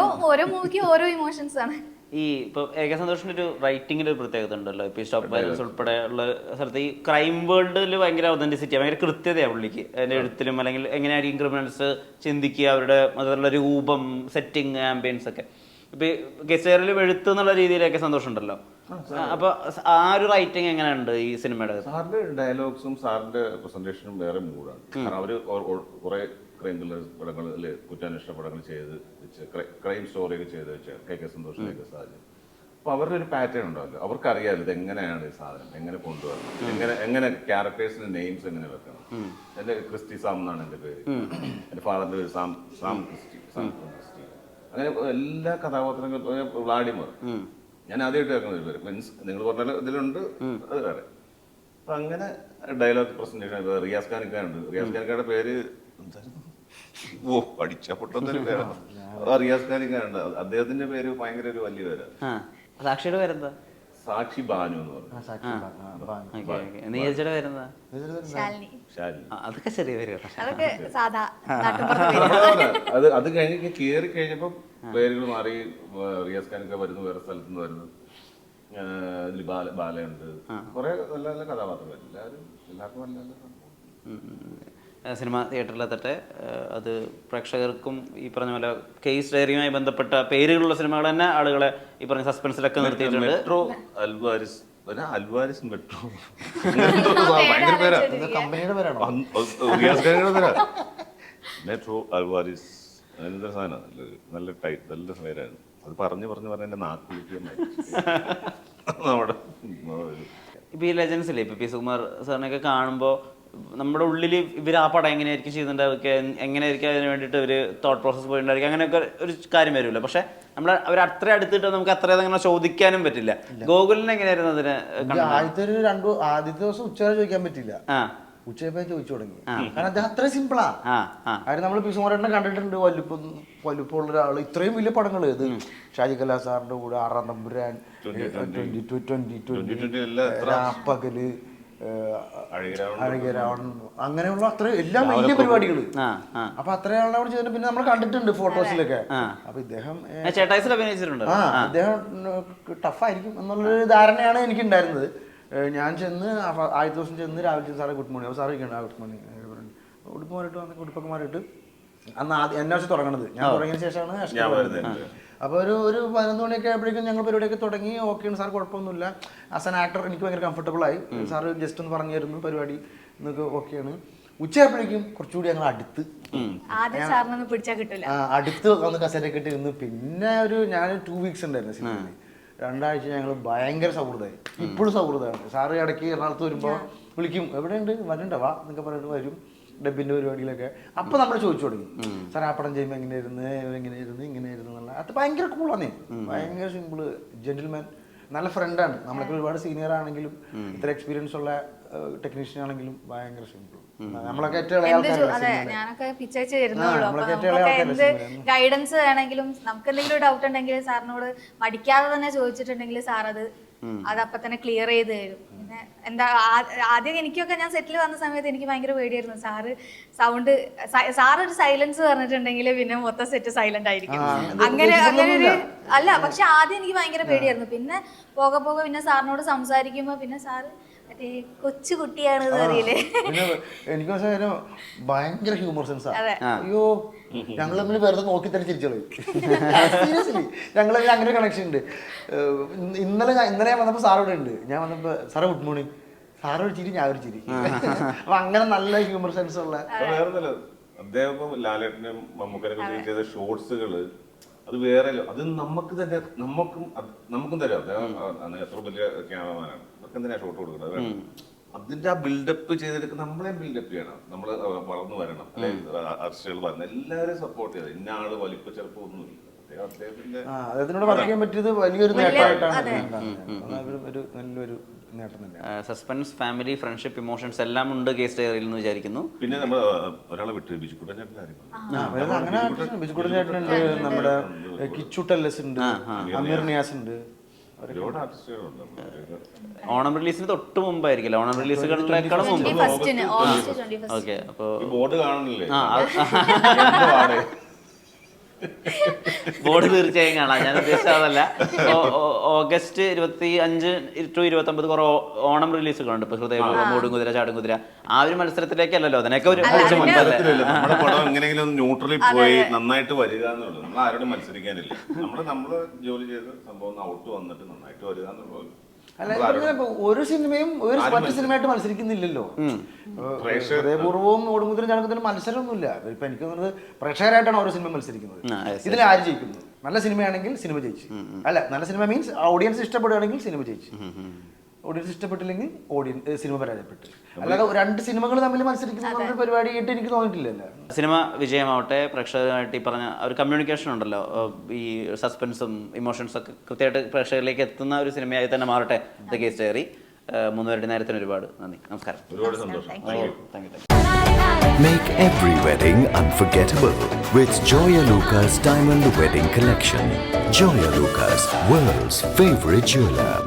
മൂവിക്ക് ഓരോ ഇമോഷൻസ് ആണ്.
ഈ ഇപ്പൊ സന്തോഷിന്റെ ഒരു റൈറ്റിംഗിന്റെ ഒരു പ്രത്യേകത ഉണ്ടല്ലോ. ഇപ്പൊ ഈ സ്റ്റോപ്പ് വയലൻസ് ഉൾപ്പെടെ ഉള്ള സ്ഥലത്ത് ഈ ക്രൈം വേൾഡിൽ ഭയങ്കര ഒതന്റിസിറ്റി, ഭയങ്കര കൃത്യതയാണ് പുള്ളിക്ക്. അതിന്റെ എഴുത്തിലും അല്ലെങ്കിൽ എങ്ങനെയായിരിക്കും ക്രിമിനൽസ് ചിന്തിക്കുക, അവരുടെ അതുള്ള രൂപം, സെറ്റിംഗ്, ആംബിയൻസ് ഒക്കെ. ഇപ്പൊ കേസേറിൽ എഴുത്ത് എന്നുള്ള രീതിയിലൊക്കെ സന്തോഷം ഉണ്ടല്ലോ. അപ്പൊ ആ ഒരു റൈറ്റിംഗ് എങ്ങനെയുണ്ട് ഈ സിനിമയുടെ?
സാറിന്റെ ഡയലോഗ്സും സാറിന്റെ പ്രസന്റേഷനും വേറെ മൂഡാണ്. കാരണം അവര് കുറെ ക്രൈം ത്രില്ലർ പടങ്ങൾ, അല്ലെ കുറ്റാന്വേഷണ പടങ്ങൾ ചെയ്ത് വെച്ച്, ക്രൈം സ്റ്റോറിയൊക്കെ ചെയ്ത് വെച്ച് കെ സന്തോഷിനെയൊക്കെ സാധിച്ചു. അപ്പൊ അവരുടെ ഒരു പാറ്റേൺ ഉണ്ടാവല്ലോ. അവർക്കറിയാലോ ഇത് എങ്ങനെയാണ് ഈ സാധനം എങ്ങനെ കൊണ്ടുവരണം, എങ്ങനെ ക്യാരക്ടേഴ്സിന്റെ നെയിംസ് എങ്ങനെ വെക്കണം. എന്റെ ക്രിസ്റ്റി സാം എന്നാണ് എന്റെ പേര്. എന്റെ ഫാദറിന്റെ പേര് സാം ക്രിസ്റ്റി. അങ്ങനെ എല്ലാ കഥാപാത്രങ്ങളും. വ്ളാഡിമർ ഞാൻ ആദ്യമായിട്ട് കേൾക്കുന്ന ഒരു പേര്. മീൻസ് നിങ്ങൾ പറഞ്ഞാൽ ഇതിലുണ്ട്, അത് വേറെ. അപ്പൊ അങ്ങനെ ഡയലോഗ് പ്രസന്റേഷൻ. റിയാസ് ഖാനിക്കാനുണ്ട്. റിയാസ് ഖാനിക്കയുടെ പേര് എന്തായിരുന്നു? പഠിച്ച പൊട്ടൊന്നൊരു പേരാണ്. റിയാസ് ഖാനിക്കാനുണ്ട്. അദ്ദേഹത്തിന്റെ പേര് ഭയങ്കര ഒരു വലിയ പേരാണ്.
സാക്ഷിയുടെ പേരെന്താ?
സാക്ഷി ബാനു എന്ന് പറഞ്ഞു.
അതൊക്കെ ചെറിയ പേര്.
അത് കഴിഞ്ഞ് കേറി കഴിഞ്ഞപ്പോ പേരുകൾ മാറി. റിയാസ് ഖാനൊക്കെ വരുന്നു, വേറെ സ്ഥലത്ത് നിന്ന് വരുന്നു. ഇതിൽ ബാലയുണ്ട്. കുറെ നല്ല നല്ല കഥാപാത്രങ്ങൾ. എല്ലാവർക്കും നല്ല നല്ല
സിനിമ തിയേറ്ററിലെത്തട്ടെ. അത് പ്രേക്ഷകർക്കും ഈ പറഞ്ഞ പോലെ കേസ് ഡയറിയുമായി ബന്ധപ്പെട്ട പേരുകളുള്ള സിനിമകൾ തന്നെ ആളുകളെ ഈ പറഞ്ഞ സസ്പെൻസിലൊക്കെ നിർത്തിയിട്ടുണ്ട്.
മെട്രോ അൽവാരിസ് മെട്രോ ഭയങ്കര പേരാ.
കമ്പനിയുടെ പേരാണോ?
റിയാസ് ഖാനിയുടെ പേരാ മെട്രോ അൽവാരിസ്. എന്തൊരു സാധനം, നല്ല ടൈറ്റ്, നല്ല പേരാണ്. അത് പറഞ്ഞ് എന്റെ നാക്ക് വിളിക്കാൻ നമ്മുടെ.
ഇപ്പൊ ഈ ലെജൻസില്ലേ, ഇപ്പൊ പി സുകുമാർ സാറിനെയൊക്കെ കാണുമ്പോൾ നമ്മുടെ ഉള്ളിൽ ഇവർ ആ പടം എങ്ങനെയായിരിക്കും ചെയ്യുന്നുണ്ടാവുക, എങ്ങനെയായിരിക്കും അതിന് വേണ്ടിയിട്ട് ഒരു തോട്ട് പ്രോസസ്സ് പോയിട്ടുണ്ടായിരിക്കും, അങ്ങനെയൊക്കെ ഒരു കാര്യം വരില്ല. പക്ഷെ നമ്മൾ അവർ അത്ര അടുത്തിട്ട് നമുക്ക് അത്ര അങ്ങനെ ചോദിക്കാനും പറ്റില്ല. ഗോകുലിന് എങ്ങനെയായിരുന്നു അതിന്?
ആദ്യത്തെ ദിവസം ഉച്ചവരെ ചോദിക്കാൻ പറ്റില്ല. ഉച്ചയപ്പോ ചോദിച്ചു തുടങ്ങി. കാരണം അദ്ദേഹം അത്ര സിമ്പിളാ. കാര്യം നമ്മൾ പിസുമാരേട്ടനെ കണ്ടിട്ടുണ്ട്. വലുപ്പമുള്ള ഒരാള്. ഇത്രയും വലിയ പടങ്ങള് ഇത് ഷാജി കലാ സാറിന്റെ കൂടെ, ആറാം തമ്പുരാൻ, 2020, രാപ്പകല്, അഴകരാവൺ, അങ്ങനെയുള്ള അത്ര എല്ലാം വലിയ പരിപാടികള്. അപ്പൊ അത്രയാളുടെ അവിടെ ചെയ്തിട്ട് പിന്നെ നമ്മൾ കണ്ടിട്ടുണ്ട് ഫോട്ടോസിലൊക്കെ. അപ്പൊ ഇദ്ദേഹം അദ്ദേഹം ടഫായിരിക്കും എന്നുള്ളൊരു ധാരണയാണ് എനിക്ക് ഉണ്ടായിരുന്നത്. ഞാൻ ചെന്ന് ആദ്യത്തെ ദിവസം ചെന്ന് രാവിലെ സാറേ ഗുഡ് മോർണിംഗ്. അപ്പോൾ സാറ് ഇരിക്കണം. Good morning. ഉടുപ്പ് മാറിയിട്ട് വന്ന് ഉടുപ്പൊക്കെ മാറിയിട്ട് അന്ന് എന്നെ വെച്ച് തുടങ്ങണത്. ഞാൻ തുടങ്ങിയ ശേഷമാണ്. അപ്പോൾ ഒരു 11 മണിയൊക്കെ ആയപ്പോഴേക്കും ഞങ്ങൾ പരിപാടിയൊക്കെ തുടങ്ങി. ഓക്കെയാണ് സാർ, കുഴപ്പമൊന്നുമില്ല. ആസ് ആൻ ആക്ടർ എനിക്ക് ഭയങ്കര കംഫർട്ടബിൾ ആയി. സാറ് ജസ്റ്റ് ഒന്ന് പറഞ്ഞു തരുന്നു പരിപാടി എന്നൊക്കെ ഓക്കെയാണ്. ഉച്ചയായപ്പോഴേക്കും കുറച്ചുകൂടി ഞങ്ങൾ അടുത്ത് വന്ന് കസേരയൊക്കെ ഇട്ട് ഇരുന്ന്. പിന്നെ ഞാൻ 2 വീക്സ് ഉണ്ടായിരുന്നു സിനിമയിൽ. 2 ആഴ്ച ഞങ്ങൾ ഭയങ്കര സൗഹൃദമായി. ഇപ്പോഴും സൗഹൃദമാണ്. സാറ് ഇടയ്ക്ക് എറണാകുളത്ത് വരുമ്പോൾ വിളിക്കും, എവിടെയുണ്ട്, വരണ്ട വാ എന്നൊക്കെ പറഞ്ഞിട്ട് വരും. ഡബിന്റെ പരിപാടിയിലൊക്കെ. അപ്പൊ നമ്മൾ ചോദിച്ചു തുടങ്ങി, സാർ ആ പടം ചെയ്യുമ്പോൾ എങ്ങനെയായിരുന്നു, ഇങ്ങനെയായിരുന്നു എന്നുള്ള. അത് ഭയങ്കര കൂളാണ്. ഭയങ്കര സിമ്പിള്, ജെന്റിൽമാൻ, നല്ല ഫ്രണ്ടാണ്. നമ്മളൊക്കെ ഒരുപാട് സീനിയർ ആണെങ്കിലും ഇത്ര എക്സ്പീരിയൻസ് ഉള്ള ടെക്നീഷ്യൻ ആണെങ്കിലും ഭയങ്കര സിമ്പിൾ. നമ്മളൊക്കെ
ഗൈഡൻസ് വേണമെങ്കിലും നമുക്ക് എന്തെങ്കിലും ഡൗട്ട് ഉണ്ടെങ്കിൽ സാറിനോട് മടിക്കാതെ തന്നെ ചോദിച്ചിട്ടുണ്ടെങ്കിൽ സാർ അതപ്പം തന്നെ ക്ലിയർ ചെയ്ത് തരും. പിന്നെ എന്താ ആദ്യം എനിക്കൊക്കെ ഞാൻ സെറ്റിൽ വന്ന സമയത്ത് എനിക്ക് ഭയങ്കര പേടിയായിരുന്നു. സാറൊരു സൈലൻസ് പറഞ്ഞിട്ടുണ്ടെങ്കിൽ പിന്നെ മൊത്തം സെറ്റ് സൈലന്റ് ആയിരിക്കും. അങ്ങനെ ഒരു അല്ല. പക്ഷെ ആദ്യം എനിക്ക് ഭയങ്കര പേടിയായിരുന്നു. പിന്നെ പോകെ പിന്നെ സാറിനോട് സംസാരിക്കുമ്പോ പിന്നെ സാറ് കൊച്ചു കുട്ടിയാണ് അറിയില്ലേ.
എനിക്ക് ഭയങ്കര ഹ്യൂമർ സെൻസാ. അയ്യോ, ഞങ്ങൾ തമ്മിൽ വെറുതെ നോക്കി തന്നെ ചിരിച്ചോളൂ. സീരിയസ്ലി ഞങ്ങൾ അങ്ങനെ കണക്ഷൻ ഉണ്ട്. ഇന്നലെ ഞാൻ വന്നപ്പോൾ സാറോടെ ഉണ്ട്. ഞാൻ വന്നപ്പോൾ സാറേ ഗുഡ് മോർണിംഗ്, സാറൊരു ചിരി, ഞാൻ ഒരു ചിരി. അപ്പൊ അങ്ങനെ നല്ല ഹ്യൂമർ സെൻസ് ഉള്ള.
അദ്ദേഹം ലാലേട്ടനും മമ്മൂക്കനൊക്കെ ചെയ്ത ഷോർട്സുകള് അത് വേറെ അത് നമുക്ക് തന്നെ നമുക്കും തരാം. അദ്ദേഹം എത്ര വലിയ ക്യാമറമാനാണ്, അതൊക്കെ എന്തിനാ ഷോട്ട് കൊടുക്കുന്നത്? അതിന്റെ ആ ബിൽഡപ്പ് ചെയ്തെടുക്കുക, നമ്മളെ ബിൽഡപ്പ് ചെയ്യണം, നമ്മൾ വളർന്നു വരണം, അല്ലെങ്കിൽ ആർട്ടിസ്റ്റുകൾ വരണം, എല്ലാവരും സപ്പോർട്ട് ചെയ്ത്. ഇന്ന ആള് വലിപ്പ ചെറുപ്പം ഒന്നുമില്ല.
അദ്ദേഹത്തിനോട് വർക്ക് ചെയ്യാൻ പറ്റിയത് വലിയൊരു നേട്ടമായിട്ടാണ്, നല്ലൊരു നേട്ടം തന്നെയാണ്.
സസ്പെൻസ്, ഫാമിലി, ഫ്രണ്ട്ഷിപ്പ്, ഇമോഷൻസ് എല്ലാം ഉണ്ട് കേസ് ഡയറിയിൽ എന്ന് വിചാരിക്കുന്നു.
പിന്നെ നമ്മൾ ഒരാളെ വിട്ട് ബിജുക്കുട്ടൻ ചേട്ടൻ
അങ്ങനെ ബിജുക്കുട്ടൻ ചേട്ടനുണ്ട്, നമ്മുടെ കിച്ചുട്ടല്ലസ് ഉണ്ട്, അമീർ നിയാസ് ഉണ്ട്.
ഒരുപാട് ആർട്ടിസ്റ്റുകളുണ്ട്.
ഓണം റിലീസിന് തൊട്ട് മുമ്പായിരിക്കില്ല, ഓണം റിലീസുകളിലേക്കാളും മുമ്പ്.
21 ഓഗസ്റ്റ് 21.
ഓക്കെ, അപ്പോൾ
ബോർഡ് കാണുന്നില്ലേ?
ബോർഡ് തീർച്ചയായും കാണാം. ഞാൻ ഉദ്ദേശിച്ചതല്ല. ഓഗസ്റ്റ് 25 to 29 കുറെ ഓണം റിലീസുകളുണ്ട്. ഇപ്പൊ ഹൃദയപൂർവ്വം, ഓടുംകുതിര, ചാടുംകുതിര, ആ ഒരു മത്സരത്തിലേക്കല്ലല്ലോ. അതിനൊക്കെ ഒരു
നമ്മുടെ പടം എങ്ങനെയെങ്കിലും ന്യൂട്രലിൽ പോയി നന്നായിട്ട് വരിക എന്നുള്ളത്. നമ്മൾ ആരോടും മത്സരിക്കാനില്ല. നമ്മള് ജോലി ചെയ്ത് സംഭവം ഔട്ട് വന്നിട്ട് നന്നായിട്ട് വരിക എന്നുള്ളത്.
അല്ല, ഒരു സിനിമയും മറ്റു സിനിമയായിട്ട് മത്സരിക്കുന്നില്ലല്ലോ. ഹൃദയപൂർവ്വവും ഓടുംകുതിര ചാടുംകുതിര മത്സരമൊന്നുമില്ല. ഇപ്പൊ എനിക്ക് തോന്നുന്നത് പ്രേക്ഷകരായിട്ടാണ് ഓരോ സിനിമ മത്സരിക്കുന്നത്. ഇതിൽ ആര് ജയിക്കുന്നു? നല്ല സിനിമയാണെങ്കിൽ സിനിമ ജയിച്ചു. അല്ല, നല്ല സിനിമ മീൻസ് ഓഡിയൻസ് ഇഷ്ടപ്പെടുകയാണെങ്കിൽ സിനിമ ജയിച്ചു, ഓഡിയൻസ് ഇഷ്ടപ്പെട്ടില്ലെങ്കിൽ സിനിമ പരാജയപ്പെട്ടു. അല്ലാതെ രണ്ട് സിനിമകൾ തമ്മിൽ മത്സരിക്കുന്ന പരിപാടിയായിട്ട് എനിക്ക് തോന്നിയിട്ടില്ലല്ലോ. സിനിമ
വിജയമാവട്ടെ, പ്രേക്ഷകരുമായിട്ട് ഈ പറഞ്ഞ ഒരു കമ്മ്യൂണിക്കേഷൻ ഉണ്ടല്ലോ, ഈ സസ്പെൻസും ഇമോഷൻസും ഒക്കെ കൃത്യമായിട്ട് പ്രേക്ഷകരിലേക്ക് എത്തുന്ന ഒരു സിനിമയായി തന്നെ മാറട്ടെ ദ കേസ് ഡയറി. മൂന്നുപേരുടെ നേരത്തിന് ഒരുപാട് നന്ദി, നമസ്കാരം.
ഒരുപാട് സന്തോഷം.
Thank you.
Make every wedding unforgettable with Joya Lucas Diamond Wedding Collection. Joya Lucas, world's favorite jeweler.